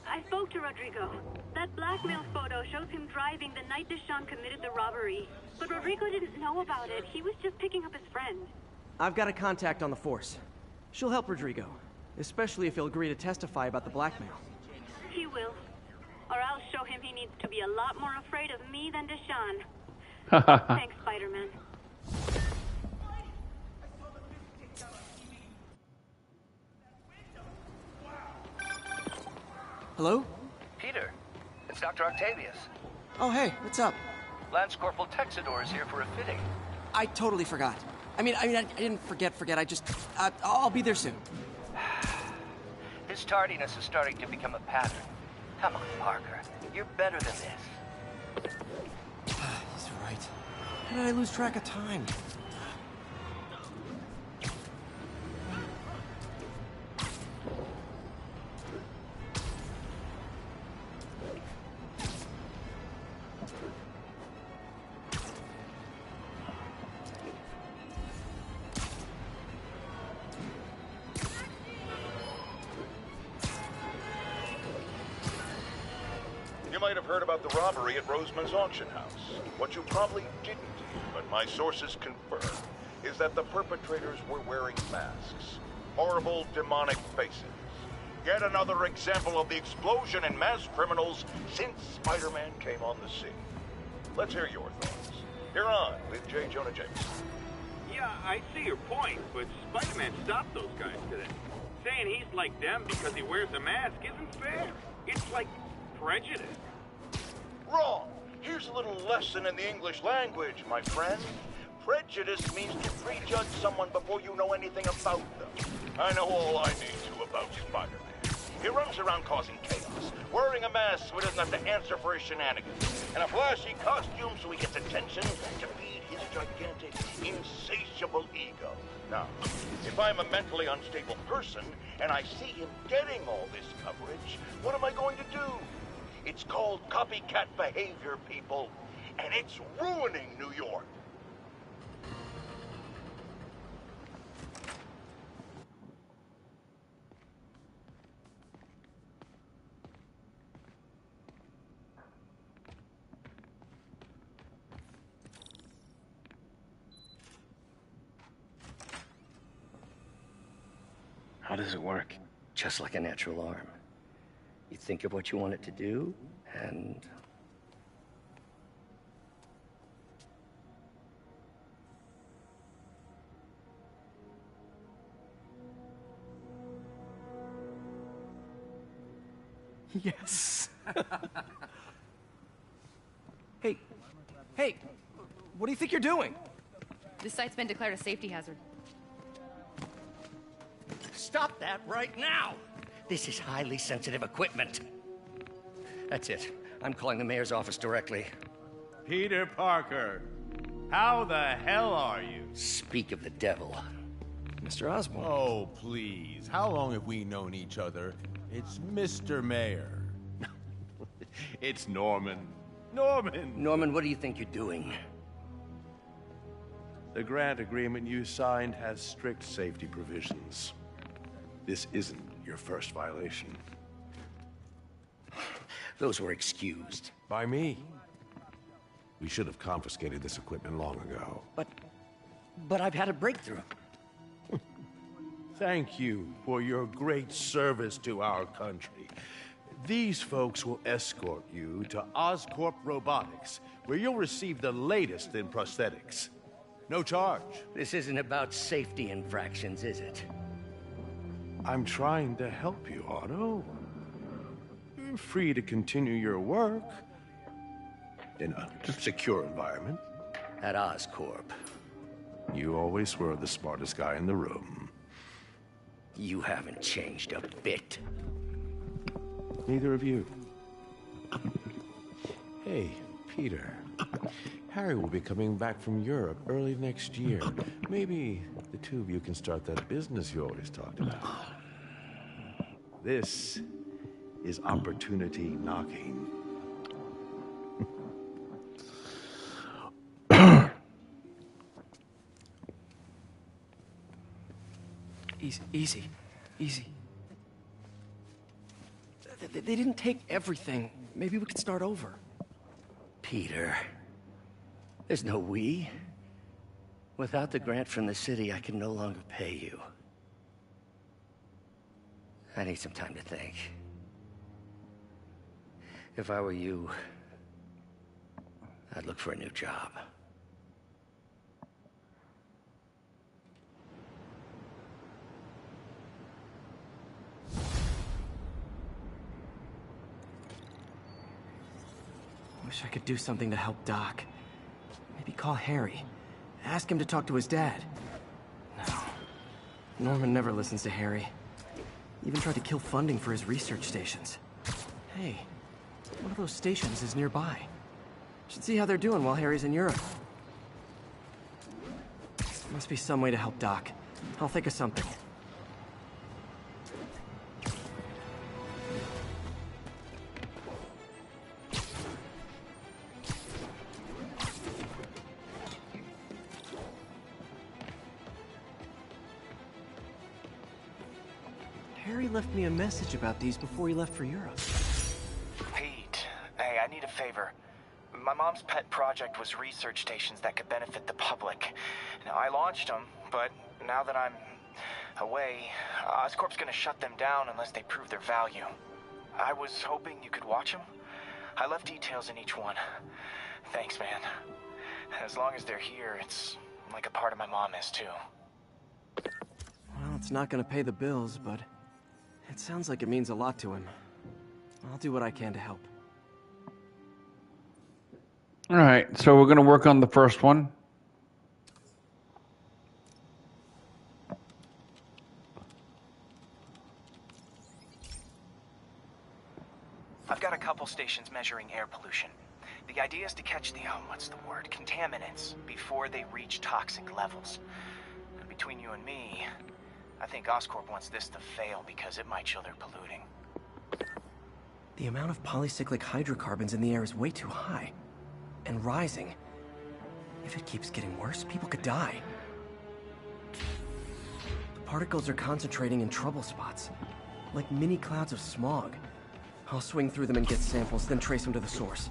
I spoke to Rodrigo. That blackmail photo shows him driving the night Deshaun committed the robbery. But Rodrigo didn't know about it. He was just picking up his friend. I've got a contact on the force. She'll help Rodrigo, especially if he'll agree to testify about the blackmail. He will. Or I'll show him he needs to be a lot more afraid of me than Deshaun. Thanks, Spider-Man. Hello? Peter, it's Dr. Octavius. Oh, hey, what's up? Lance Corporal Texador is here for a fitting. I totally forgot. I didn't forget. I'll be there soon. His tardiness is starting to become a pattern. Come on, Parker. You're better than this. He's right. How did I lose track of time? You might have heard about the robbery at Roseman's auction house. What you probably didn't hear, but my sources confirm, is that the perpetrators were wearing masks. horrible demonic faces. Yet another example of the explosion in mass criminals since Spider-Man came on the scene. Let's hear your thoughts. You're on with J. Jonah Jameson. Yeah, I see your point, but Spider-Man stopped those guys today. Saying he's like them because he wears a mask isn't fair. It's like prejudice. Wrong. Here's a little lesson in the English language, my friend. Prejudice means to prejudge someone before you know anything about them. I know all I need to about Spider-Man. He runs around causing chaos, wearing a mask so he doesn't have to answer for his shenanigans, and a flashy costume so he gets attention to feed his gigantic, insatiable ego. Now, if I'm a mentally unstable person and I see him getting all this coverage, what am I going to do? It's called copycat behavior, people, and it's ruining New York. How does it work? Just like a natural arm. You think of what you want it to do, and... Yes. Hey, what do you think you're doing? This site's been declared a safety hazard. Stop that right now! This is highly sensitive equipment. That's it. I'm calling the mayor's office directly. Peter Parker, how the hell are you? Speak of the devil. Mr. Osborn. Oh, please. How long have we known each other? It's Mr. Mayor. It's Norman. Norman, what do you think you're doing? The grant agreement you signed has strict safety provisions. This isn't your first violation. Those were excused. By me. We should have confiscated this equipment long ago. But I've had a breakthrough. Thank you for your great service to our country. These folks will escort you to Oscorp Robotics, where you'll receive the latest in prosthetics. No charge. This isn't about safety infractions, is it? I'm trying to help you, Otto. You're free to continue your work in a secure environment. At Oscorp. You always were the smartest guy in the room. You haven't changed a bit. Neither of you. Hey, Peter. Harry will be coming back from Europe early next year. Maybe the two of you can start that business you always talked about. This is opportunity knocking. Easy. They didn't take everything. Maybe we could start over. Peter, there's no we. Without the grant from the city, I can no longer pay you. I need some time to think. If I were you, I'd look for a new job. Wish I could do something to help Doc. Maybe call Harry. Ask him to talk to his dad. No. Norman never listens to Harry. Even tried to kill funding for his research stations. Hey, one of those stations is nearby. Should see how they're doing while Harry's in Europe. Must be some way to help Doc. I'll think of something. Harry left me a message about these before he left for Europe. Pete, hey, I need a favor. My mom's pet project was research stations that could benefit the public. Now, I launched them, but now that I'm away, Oscorp's gonna shut them down unless they prove their value. I was hoping you could watch them. I left details in each one. Thanks, man. As long as they're here, it's like a part of my mom is, too. Well, it's not gonna pay the bills, but it sounds like it means a lot to him. I'll do what I can to help. All right, so we're going to work on the first one. I've got a couple stations measuring air pollution. The idea is to catch the, contaminants before they reach toxic levels. And between you and me, I think Oscorp wants this to fail because it might show they're polluting. The amount of polycyclic hydrocarbons in the air is way too high. And rising. If it keeps getting worse, people could die. The particles are concentrating in trouble spots, like mini clouds of smog. I'll swing through them and get samples, then trace them to the source.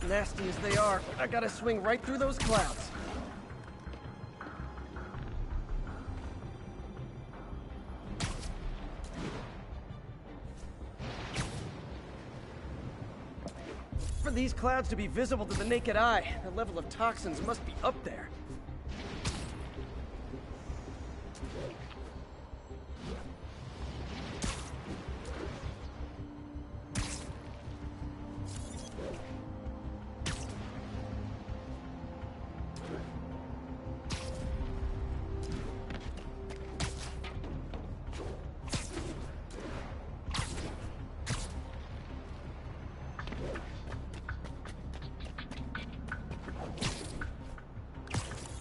Nasty as they are, I gotta swing right through those clouds. For these clouds to be visible to the naked eye, the level of toxins must be up there.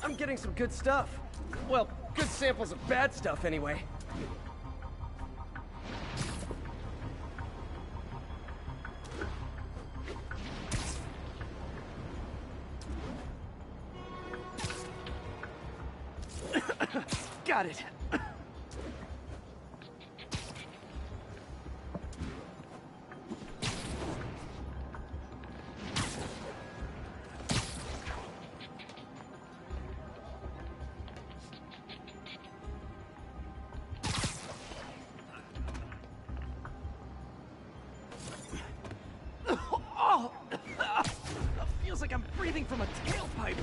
I'm getting some good stuff. Well, good samples of bad stuff, anyway. Got it. Oh! Feels like I'm breathing from a tailpipe.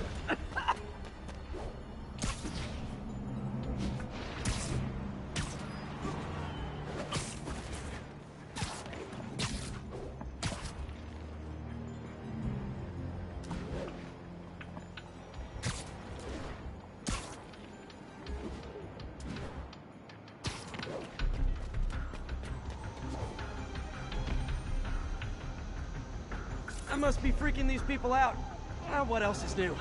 I must be freaking these people out. What else is new?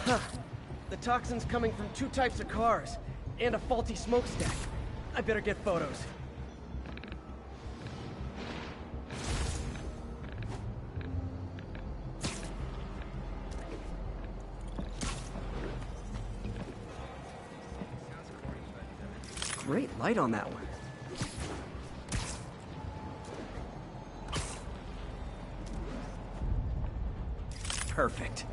Huh. The toxin's coming from two types of cars, and a faulty smokestack. I better get photos. Great light on that one. Perfect.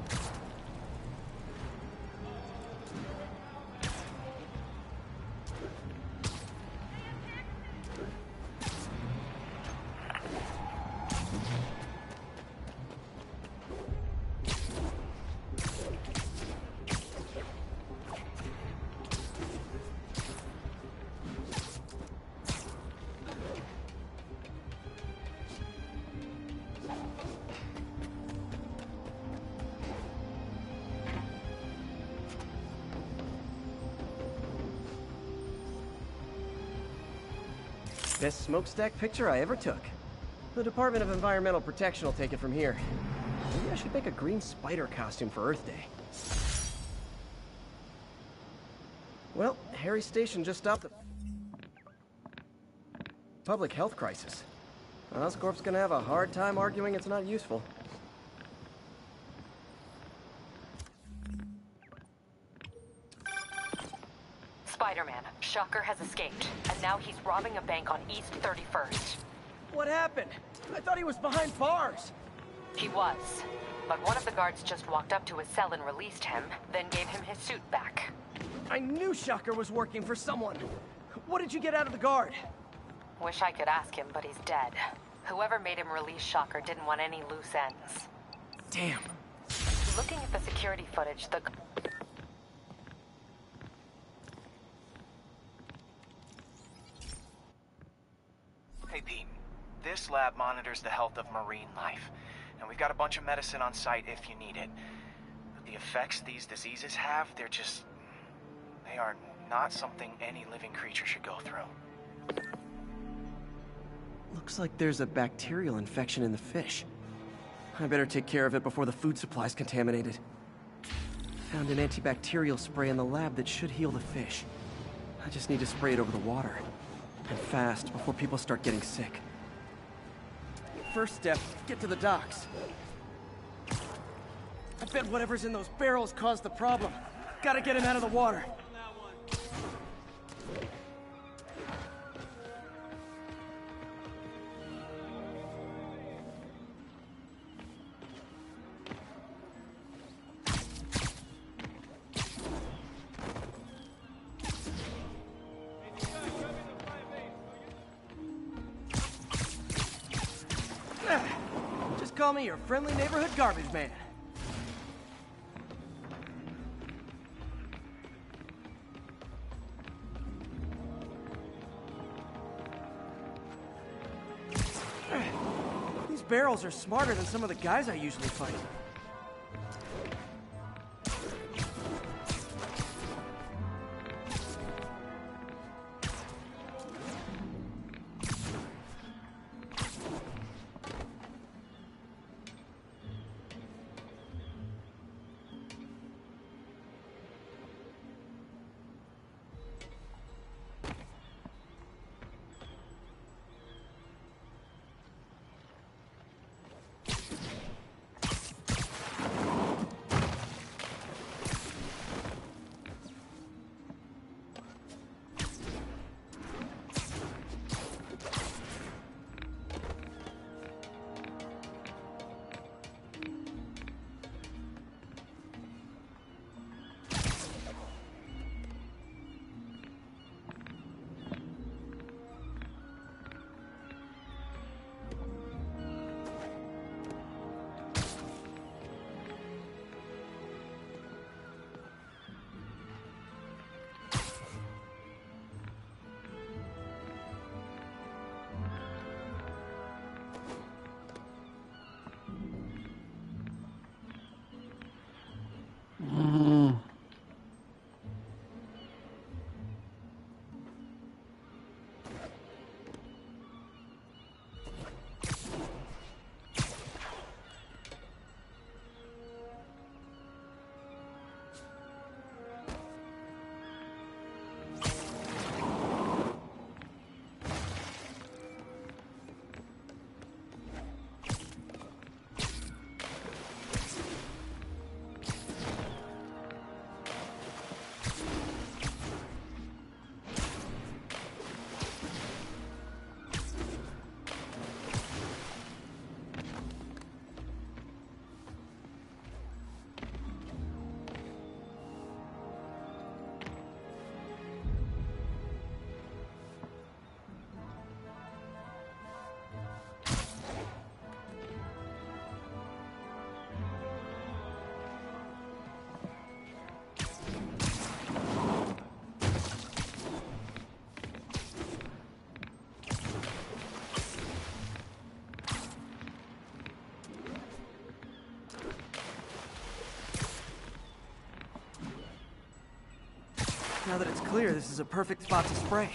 Best smokestack picture I ever took. The Department of Environmental Protection will take it from here. Maybe I should make a green spider costume for Earth Day. Well, Harry Station just stopped the public health crisis. Oscorp's gonna have a hard time arguing it's not useful. Spider-Man, Shocker has escaped, and now he's robbing a bank on East 31st. What happened? I thought he was behind bars. He was, but one of the guards just walked up to his cell and released him, then gave him his suit back. I knew Shocker was working for someone. What did you get out of the guard? Wish I could ask him, but he's dead. Whoever made him release Shocker didn't want any loose ends. Damn. Looking at the security footage, the... Hey, Pete. This lab monitors the health of marine life, and we've got a bunch of medicine on site if you need it. But the effects these diseases have, they are not something any living creature should go through. Looks like there's a bacterial infection in the fish. I better take care of it before the food supply's contaminated. Found an antibacterial spray in the lab that should heal the fish. I just need to spray it over the water. And fast, before people start getting sick. First step, get to the docks. I bet whatever's in those barrels caused the problem. Gotta get him out of the water. Just call me your friendly neighborhood garbage man. These barrels are smarter than some of the guys I usually fight. Now that it's clear, this is a perfect spot to spray.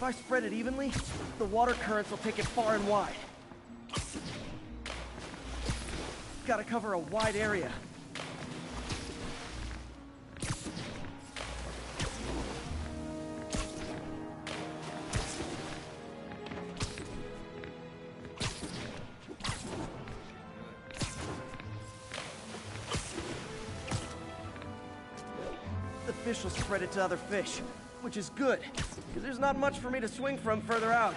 If I spread it evenly, the water currents will take it far and wide. Gotta cover a wide area. The fish will spread it to other fish, which is good, because there's not much for me to swing from further out.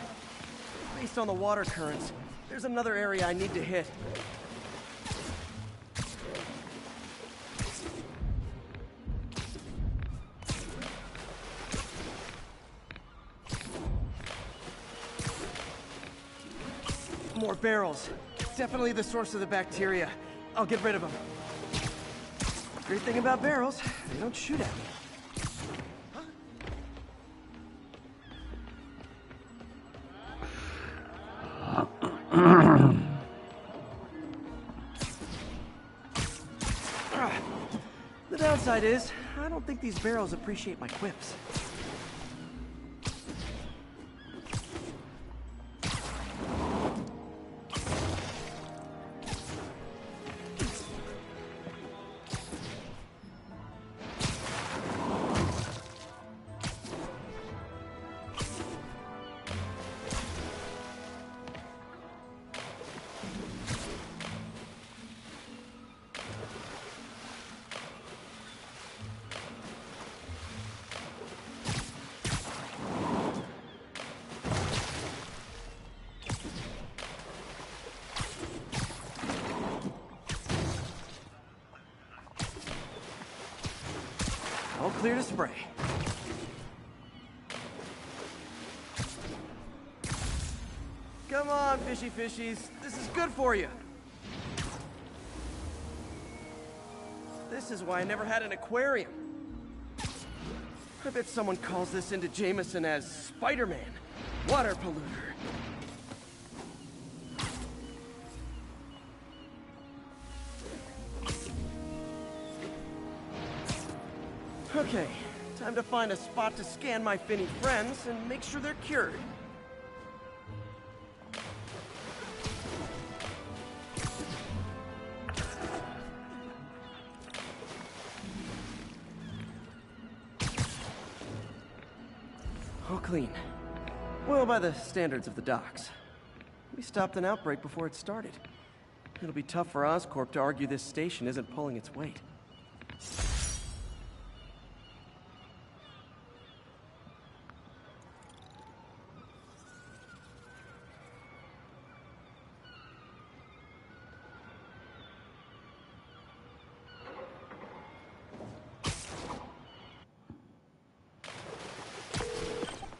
Based on the water currents, there's another area I need to hit. More barrels. Definitely the source of the bacteria. I'll get rid of them. Great thing about barrels, they don't shoot at me. The downside is, I don't think these barrels appreciate my quips. All clear to spray. Come on, fishy fishies. This is good for you. This is why I never had an aquarium. I bet someone calls this into Jameson as Spider-Man, water polluter. Okay, time to find a spot to scan my finny friends and make sure they're cured. All clean. Well, by the standards of the docks. We stopped an outbreak before it started. It'll be tough for Oscorp to argue this station isn't pulling its weight.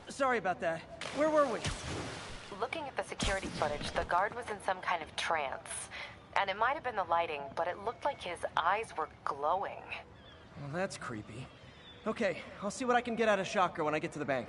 Sorry about that. Where were we? Looking at the security footage, the guard was in some kind of trance. And it might have been the lighting, but it looked like his eyes were glowing. Well, that's creepy. Okay, I'll see what I can get out of Shocker when I get to the bank.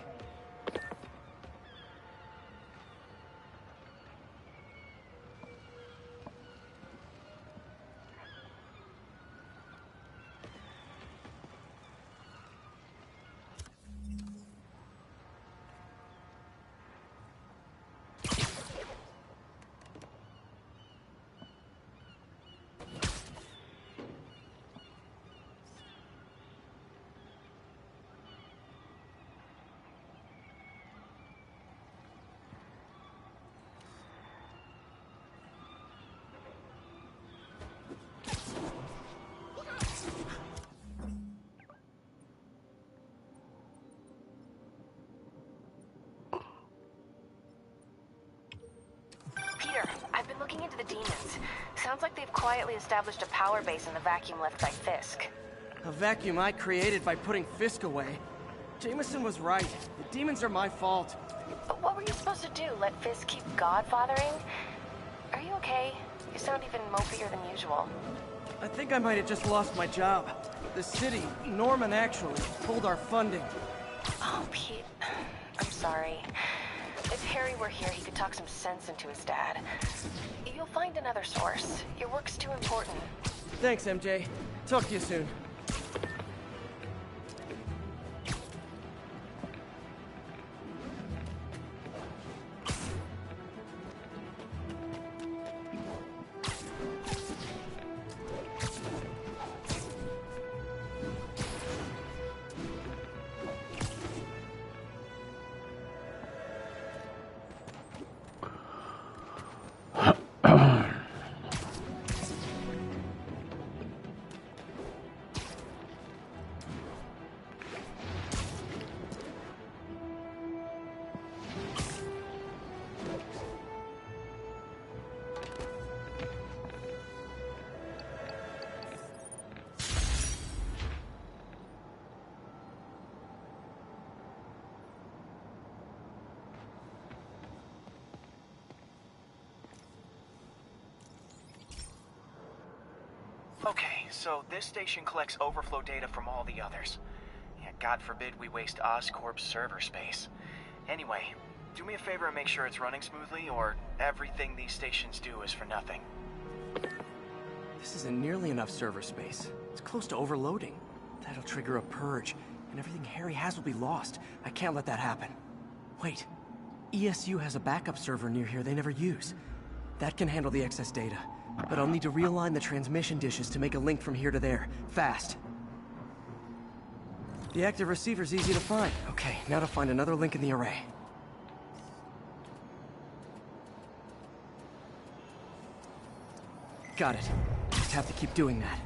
I've been looking into the demons. Sounds like they've quietly established a power base in the vacuum left by Fisk. A vacuum I created by putting Fisk away. Jameson was right. The demons are my fault. But what were you supposed to do? Let Fisk keep godfathering? Are you okay? You sound even mopier than usual. I think I might have just lost my job. The city, Norman actually, pulled our funding. Oh, Pete. I'm sorry. If Harry were here, he could talk some sense into his dad. You'll find another source. Your work's too important. Thanks, MJ. Talk to you soon. Okay, so this station collects overflow data from all the others. Yeah, God forbid we waste Oscorp's server space. Anyway, do me a favor and make sure it's running smoothly, or everything these stations do is for nothing. This isn't nearly enough server space. It's close to overloading. That'll trigger a purge, and everything Harry has will be lost. I can't let that happen. Wait. ESU has a backup server near here they never use. That can handle the excess data. But I'll need to realign the transmission dishes to make a link from here to there. Fast. The active receiver's easy to find. Okay, now to find another link in the array. Got it. Just have to keep doing that.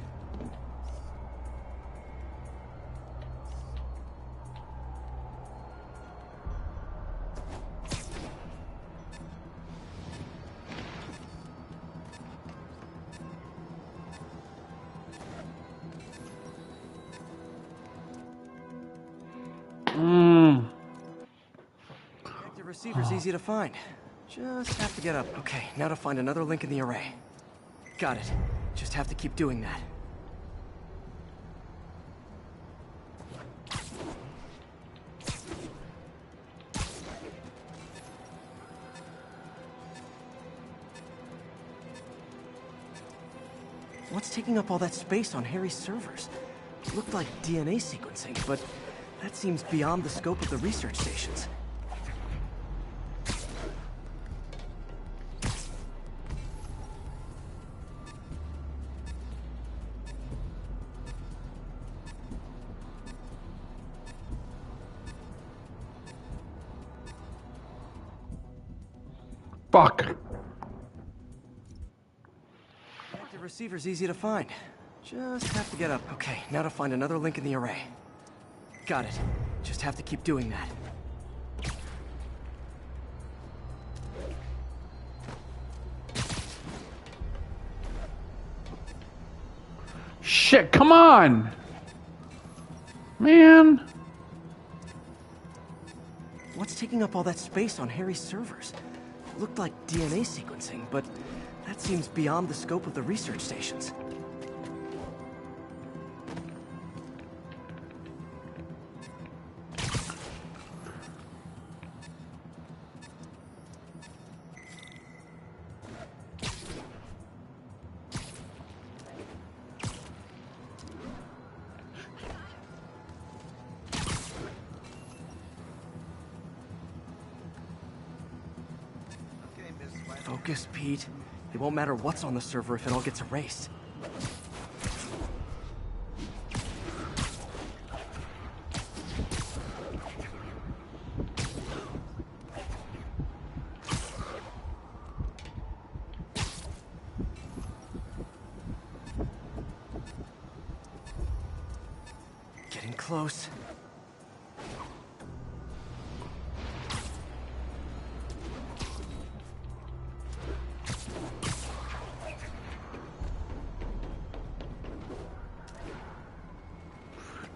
The receiver's easy to find. Just have to get up. Okay, now to find another link in the array. Got it. Just have to keep doing that. What's taking up all that space on Harry's servers? It looked like DNA sequencing, but that seems beyond the scope of the research stations. Fuck. The receiver's easy to find. Just have to get up. Okay, now to find another link in the array. Got it. Just have to keep doing that. Shit, come on! Man. What's taking up all that space on Harry's servers? It looked like DNA sequencing, but that seems beyond the scope of the research stations. Focus, Pete. It won't matter what's on the server if it all gets erased. Getting close.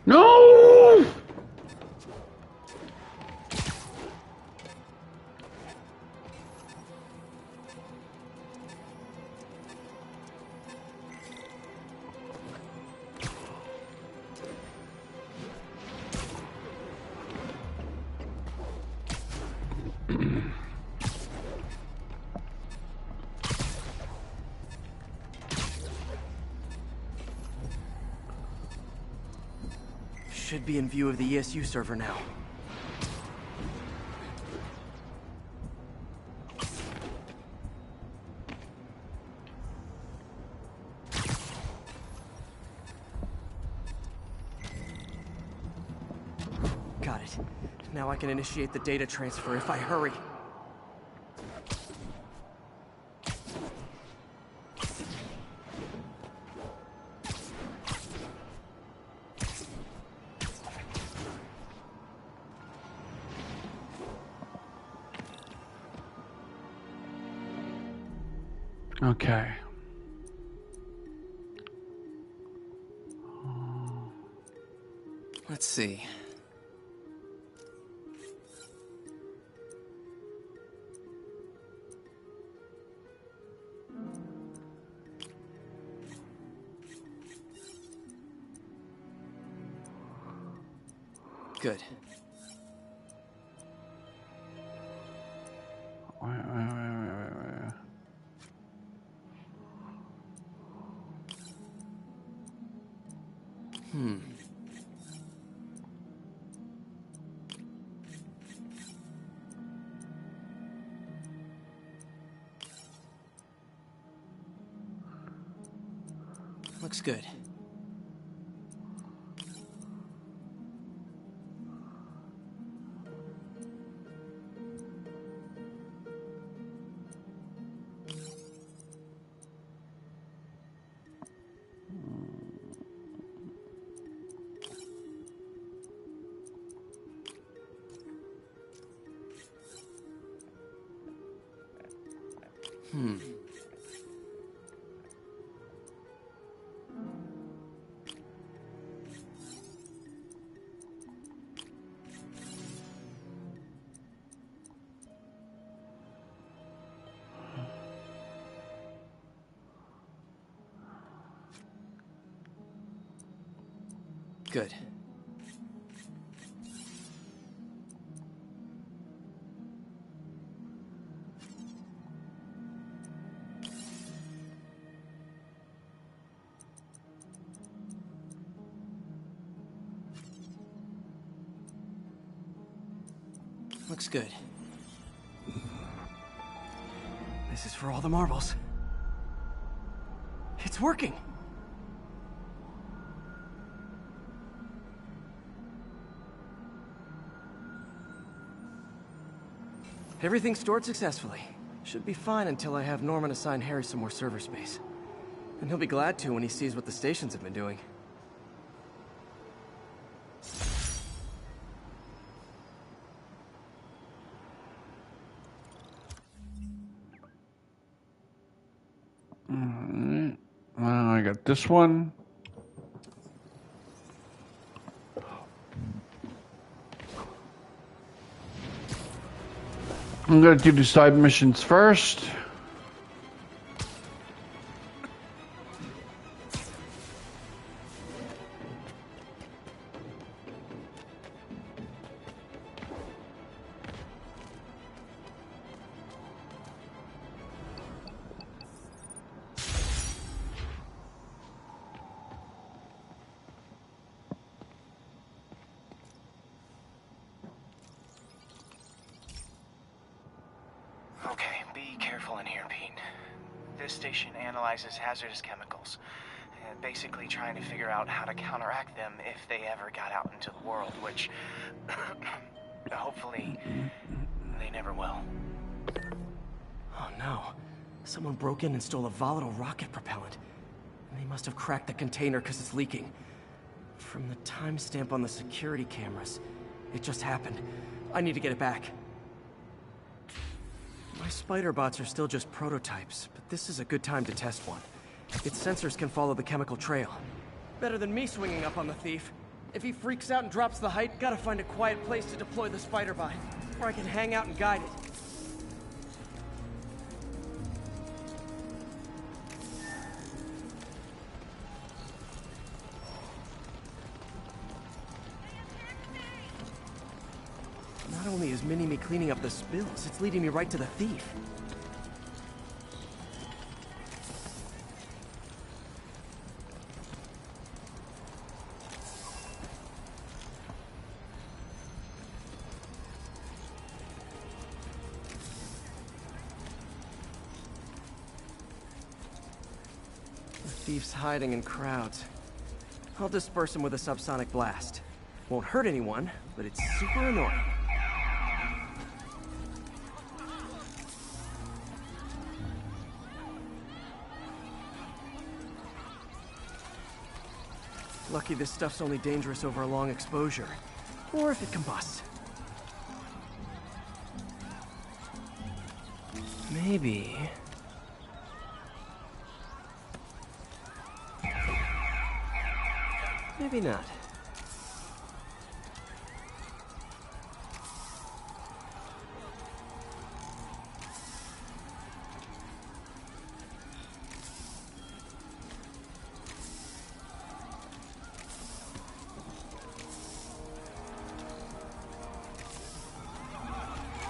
No! Should be in view of the ESU server now. Got it. Now I can initiate the data transfer if I hurry. Okay. Let's see. good. Looks good. Good. Looks good. This is for all the marbles. It's working! Everything's stored successfully. Should be fine until I have Norman assign Harry some more server space. And he'll be glad to when he sees what the stations have been doing. I got this one. I'm gonna do the side missions first. Okay, be careful in here, Pete. This station analyzes hazardous chemicals, basically trying to figure out how to counteract them if they ever got out into the world, which hopefully they never will. Oh no. Someone broke in and stole a volatile rocket propellant. And they must have cracked the container because it's leaking. From the timestamp on the security cameras, it just happened. I need to get it back. My spider bots are still just prototypes, but this is a good time to test one. Its sensors can follow the chemical trail. Better than me swinging up on the thief. If he freaks out and drops the height, gotta find a quiet place to deploy the spider bot, where I can hang out and guide it. Not only is Mini-Me cleaning up the spills, it's leading me right to the thief. The thief's hiding in crowds. I'll disperse him with a subsonic blast. Won't hurt anyone, but it's super annoying. Lucky this stuff's only dangerous over a long exposure. Or if it combusts. Maybe... maybe not.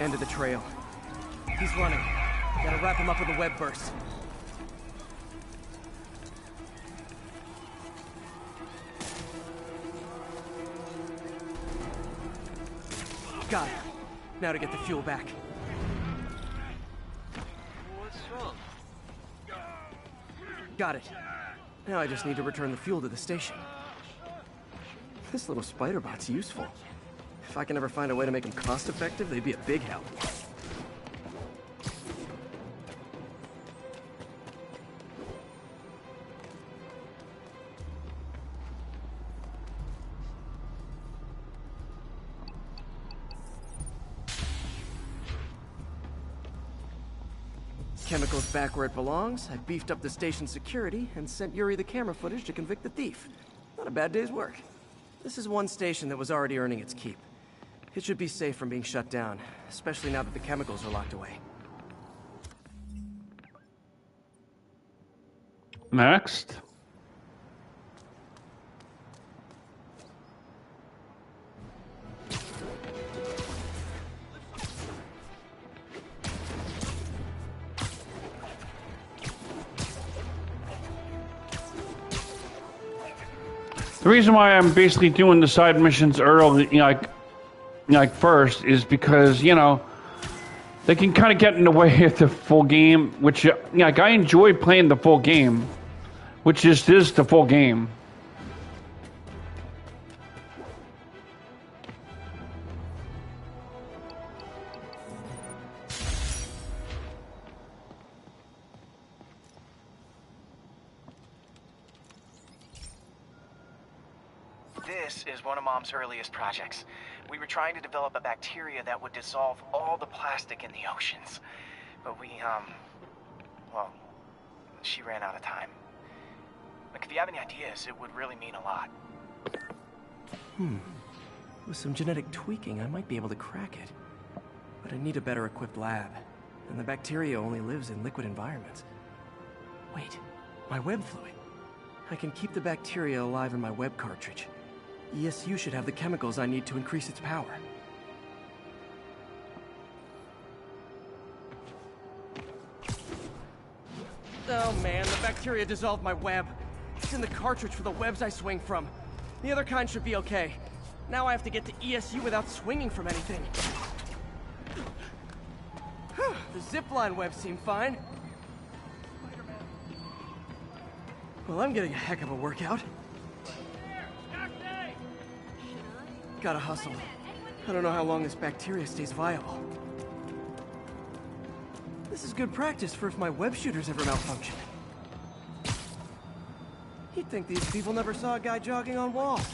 end of the trail. He's running. Gotta wrap him up with a web burst. Got it. Now to get the fuel back. What's wrong? Got it. Now I just need to return the fuel to the station. This little spider bot's useful. If I can ever find a way to make them cost-effective, they'd be a big help. Chemicals back where it belongs. I beefed up the station's security and sent Yuri the camera footage to convict the thief. Not a bad day's work. This is one station that was already earning its keep. It should be safe from being shut down, especially now that the chemicals are locked away. Next. The reason why I'm basically doing the side missions early, like first, is because, you know, they can kind of get in the way of the full game, which, like, I enjoy playing the full game, which is the full game. This is one of Mom's earliest projects. We were trying to develop a bacteria that would dissolve all the plastic in the oceans. But well, she ran out of time. Like, if you have any ideas, it would really mean a lot. With some genetic tweaking, I might be able to crack it. But I need a better equipped lab. And the bacteria only lives in liquid environments. Wait, my web fluid. I can keep the bacteria alive in my web cartridge. ESU should have the chemicals I need to increase its power. Oh man, the bacteria dissolved my web. It's in the cartridge for the webs I swing from. The other kind should be okay. Now I have to get to ESU without swinging from anything. The zipline webs seem fine. Well, I'm getting a heck of a workout. Gotta hustle. I don't know how long this bacteria stays viable. This is good practice for if my web shooters ever malfunction. You'd think these people never saw a guy jogging on walls.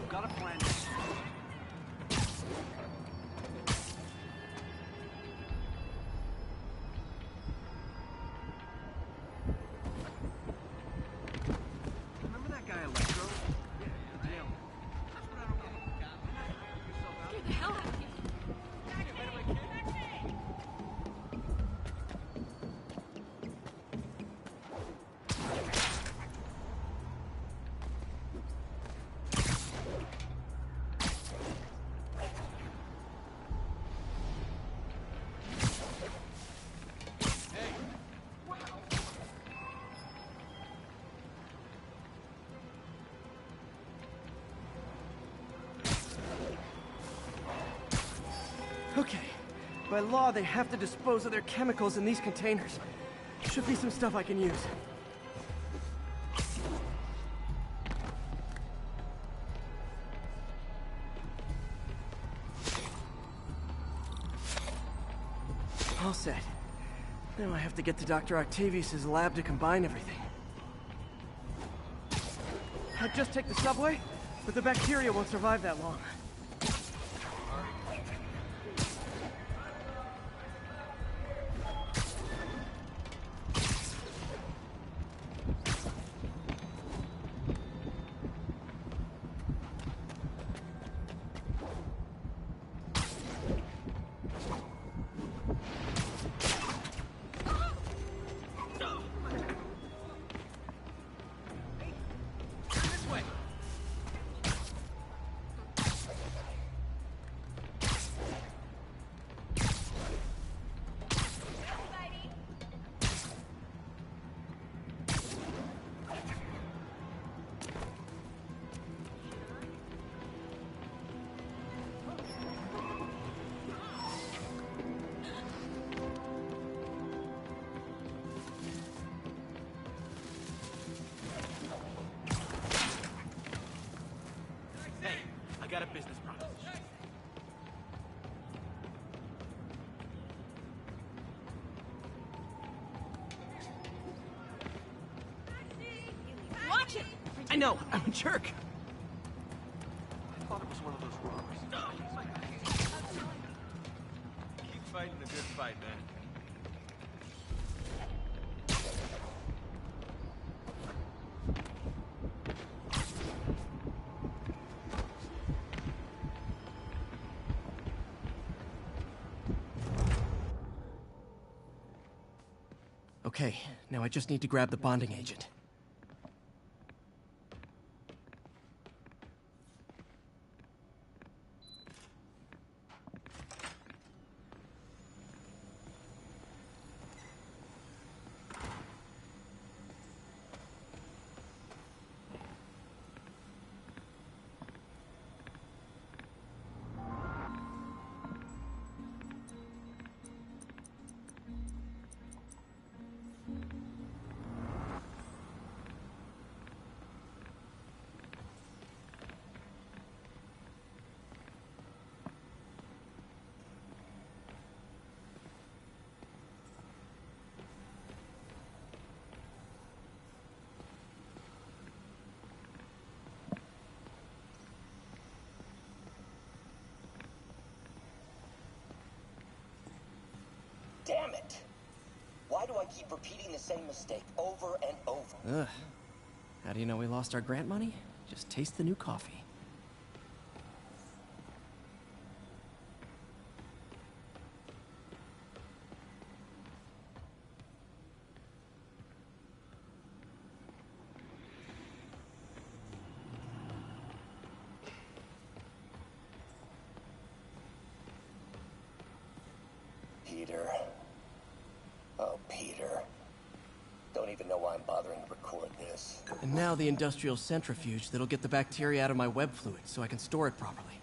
Got a plan. Remember that guy Electro? Yeah, jail. That's what I don't get. Get the hell out of here. Okay. By law, they have to dispose of their chemicals in these containers. Should be some stuff I can use. All set. Now I have to get to Dr. Octavius's lab to combine everything. I'd just take the subway, but the bacteria won't survive that long. got a business proposition. Watch it! I know, I'm a jerk. I thought it was one of those robbers. Keep fighting a good fight, man. Okay, now I just need to grab the bonding agent. Damn it! Why do I keep repeating the same mistake over and over? Ugh. How do you know we lost our grant money? Just taste the new coffee. Peter. Oh, Peter. Don't even know why I'm bothering to record this. And now the industrial centrifuge that'll get the bacteria out of my web fluid so I can store it properly.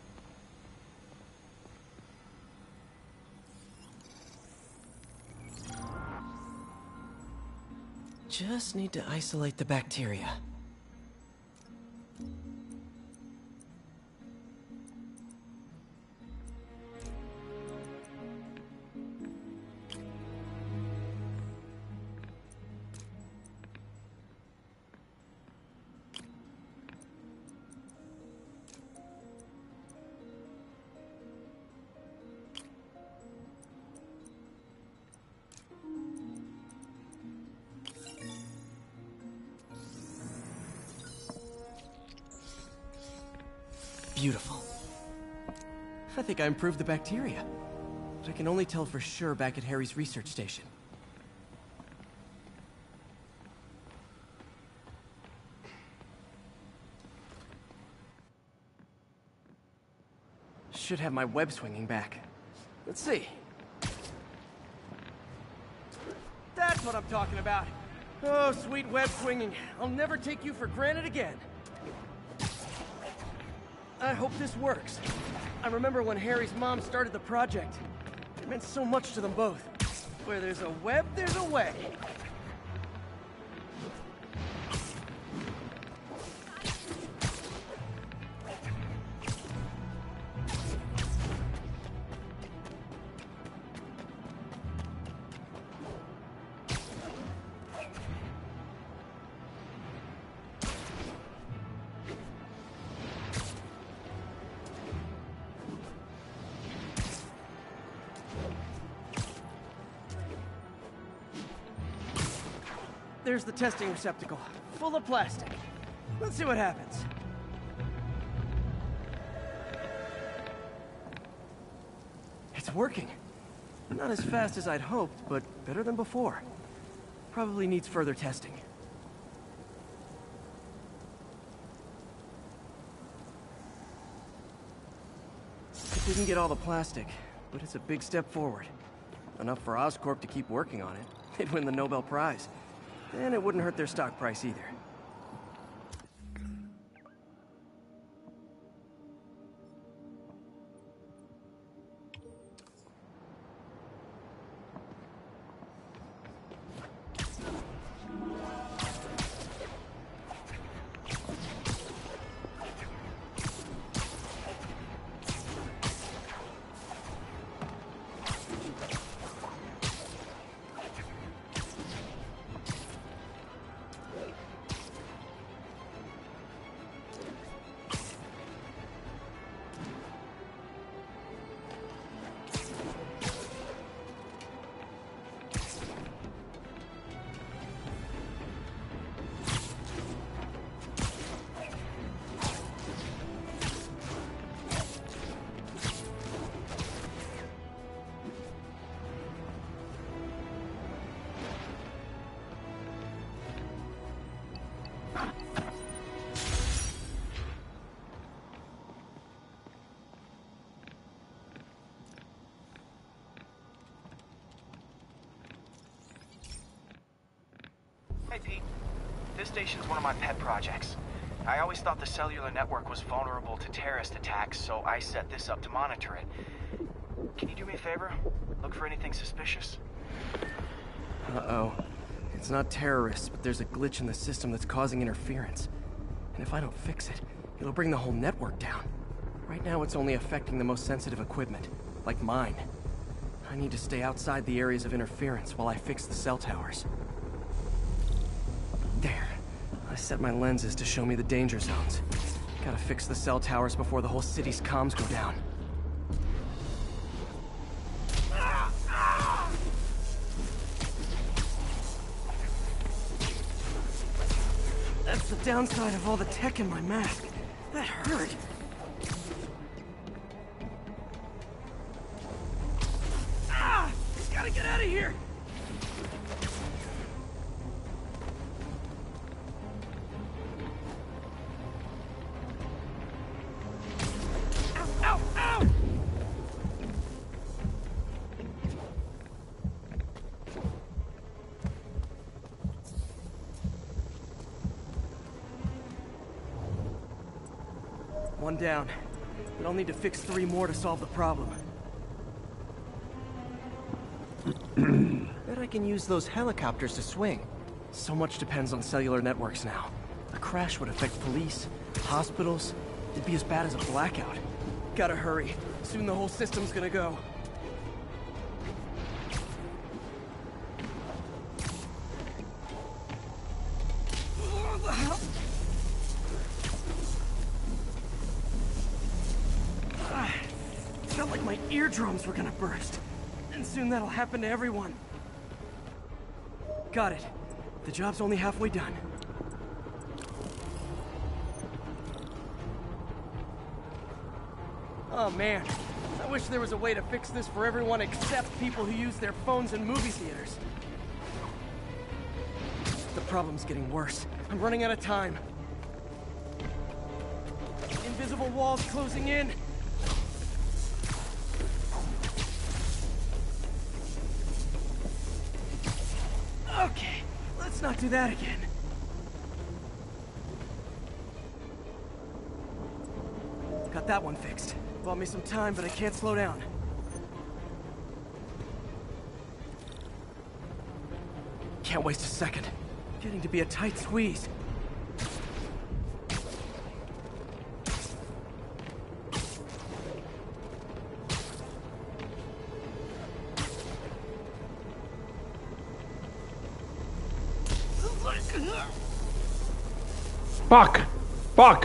Just need to isolate the bacteria. Beautiful. I think I improved the bacteria. But I can only tell for sure back at Harry's research station. Should have my web swinging back. Let's see. That's what I'm talking about. Oh, sweet web swinging. I'll never take you for granted again. I hope this works. I remember when Harry's mom started the project. It meant so much to them both. Where there's a web, there's a way. There's the testing receptacle, full of plastic. Let's see what happens. It's working. Not as fast as I'd hoped, but better than before. Probably needs further testing. It didn't get all the plastic, but it's a big step forward. Enough for Oscorp to keep working on it. They'd win the Nobel Prize. And it wouldn't hurt their stock price either. Pete, this station's one of my pet projects. I always thought the cellular network was vulnerable to terrorist attacks, so I set this up to monitor it. Can you do me a favor? Look for anything suspicious? Uh-oh. It's not terrorists, but there's a glitch in the system that's causing interference. And if I don't fix it, it'll bring the whole network down. Right now, it's only affecting the most sensitive equipment, like mine. I need to stay outside the areas of interference while I fix the cell towers. There. I set my lenses to show me the danger zones. Gotta fix the cell towers before the whole city's comms go down. That's the downside of all the tech in my mask. That hurt. Ah! Gotta get out of here! Ow! Ow! Ow! One down, but I'll need to fix 3 more to solve the problem. Bet I can use those helicopters to swing. So much depends on cellular networks now. A crash would affect police, hospitals. It'd be as bad as a blackout. Gotta hurry. Soon the whole system's gonna go. Felt like my eardrums were gonna burst. And soon that'll happen to everyone. Got it. The job's only halfway done. Oh man, I wish there was a way to fix this for everyone except people who use their phones in movie theaters. The problem's getting worse. I'm running out of time. Invisible walls closing in. Okay, let's not do that again. Got that one fixed. Bought me some time, but I can't slow down. Can't waste a second. Getting to be a tight squeeze. Fuck! Fuck!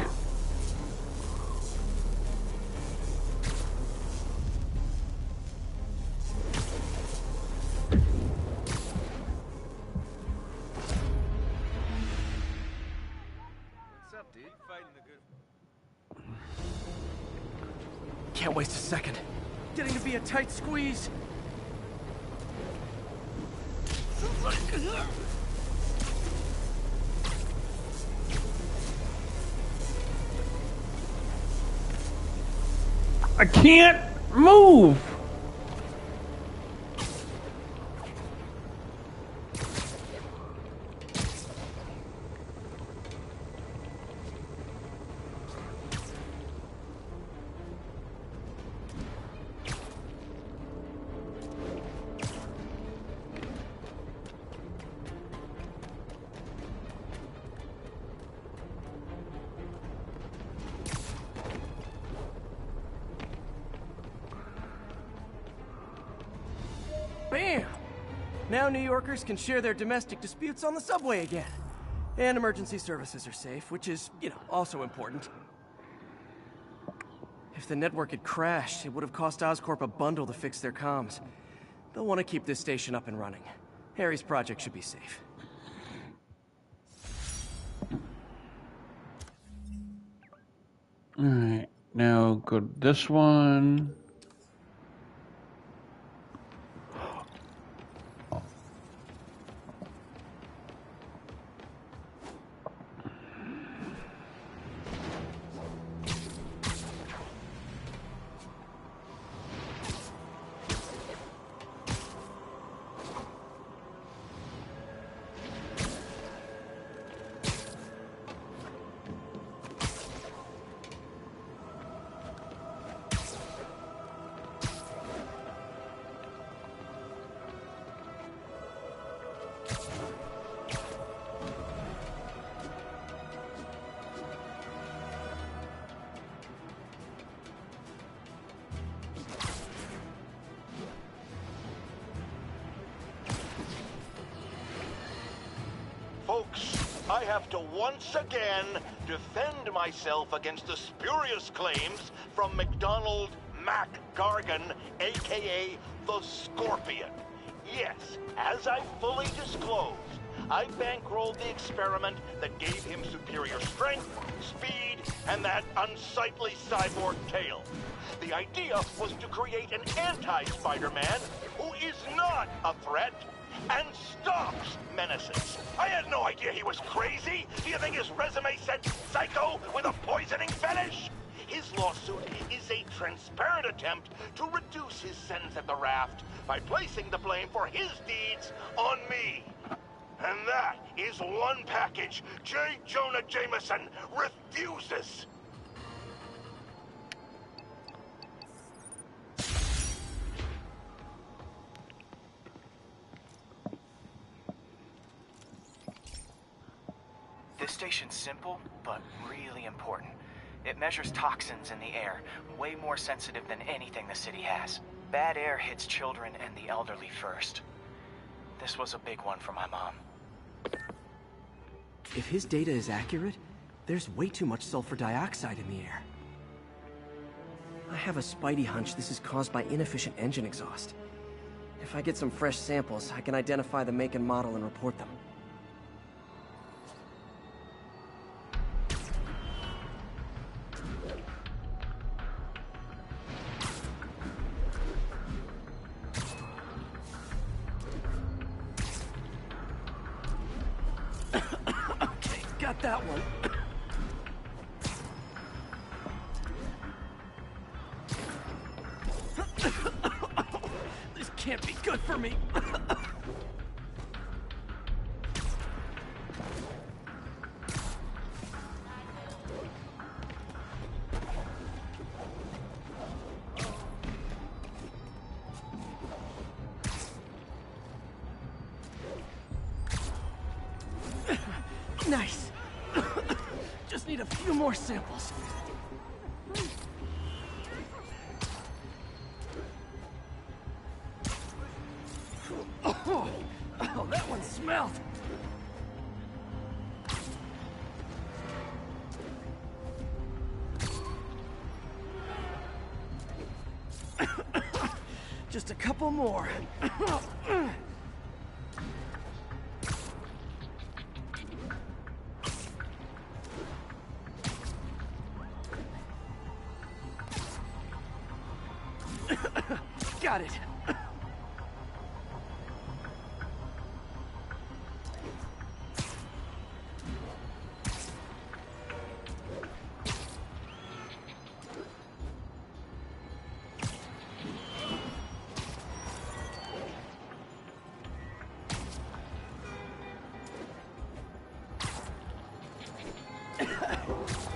What's up, dude? Fighting the good... Can't waste a second. Getting to be a tight squeeze. I can't move! Bam! Now New Yorkers can share their domestic disputes on the subway again. And emergency services are safe, which is, also important. If the network had crashed, it would have cost Oscorp a bundle to fix their comms. They'll want to keep this station up and running. Harry's project should be safe. Alright, now go to this one. I have to once again defend myself against the spurious claims from McDonald Mac Gargan, aka the Scorpion. Yes, as I fully disclosed, I bankrolled the experiment that gave him superior strength, speed, and that unsightly cyborg tail. The idea was to create an anti-Spider-Man who is not a threat and stops menaces. I had no idea he was crazy. Do you think his resume said psycho with a poisoning fetish? His lawsuit is a transparent attempt to reduce his sentence at the raft by placing the blame for his deeds on me. And that is one package J. Jonah Jameson refuses. This station's simple, but really important. It measures toxins in the air, way more sensitive than anything the city has. Bad air hits children and the elderly first. This was a big one for my mom. If his data is accurate, there's way too much sulfur dioxide in the air. I have a spidey hunch this is caused by inefficient engine exhaust. If I get some fresh samples, I can identify the make and model and report them. Got that one. This can't be good for me. Nice. Just need a few more samples. Oh, that one smelled. Just a couple more. Got it.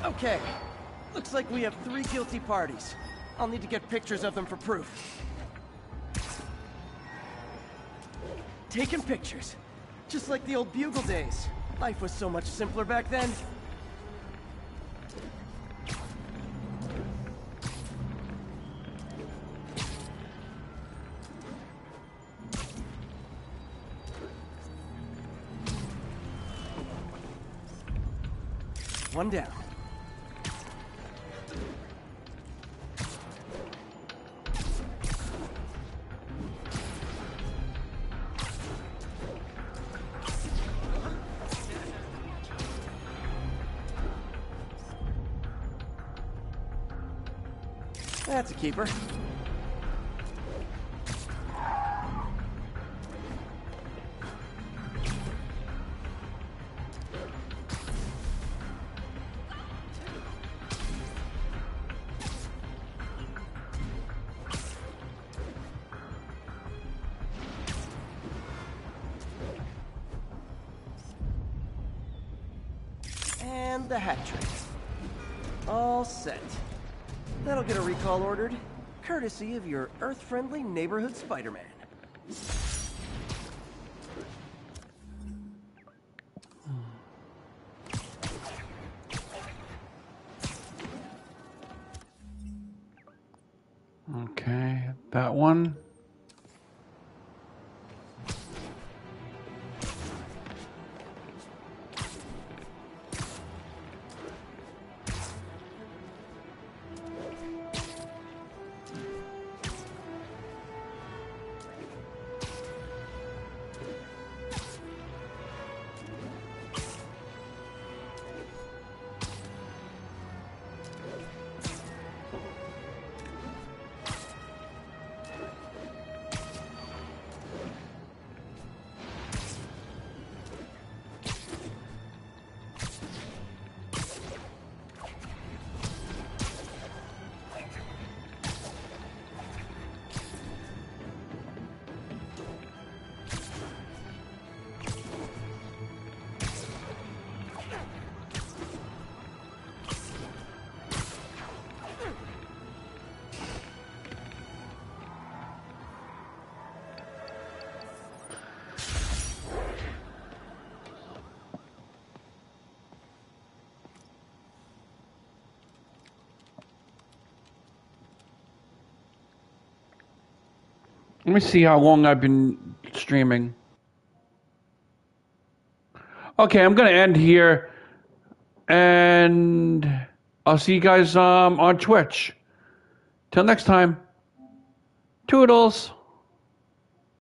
Okay. Looks like we have 3 guilty parties. I'll need to get pictures of them for proof. Taking pictures. Just like the old Bugle days. Life was so much simpler back then. One down. That's a keeper. And the hat trick. All set. That'll get a recall ordered, courtesy of your Earth-friendly neighborhood Spider-Man. Okay, that one. Let me see how long I've been streaming. Okay, I'm gonna end here, and I'll see you guys on Twitch. Till next time, toodles.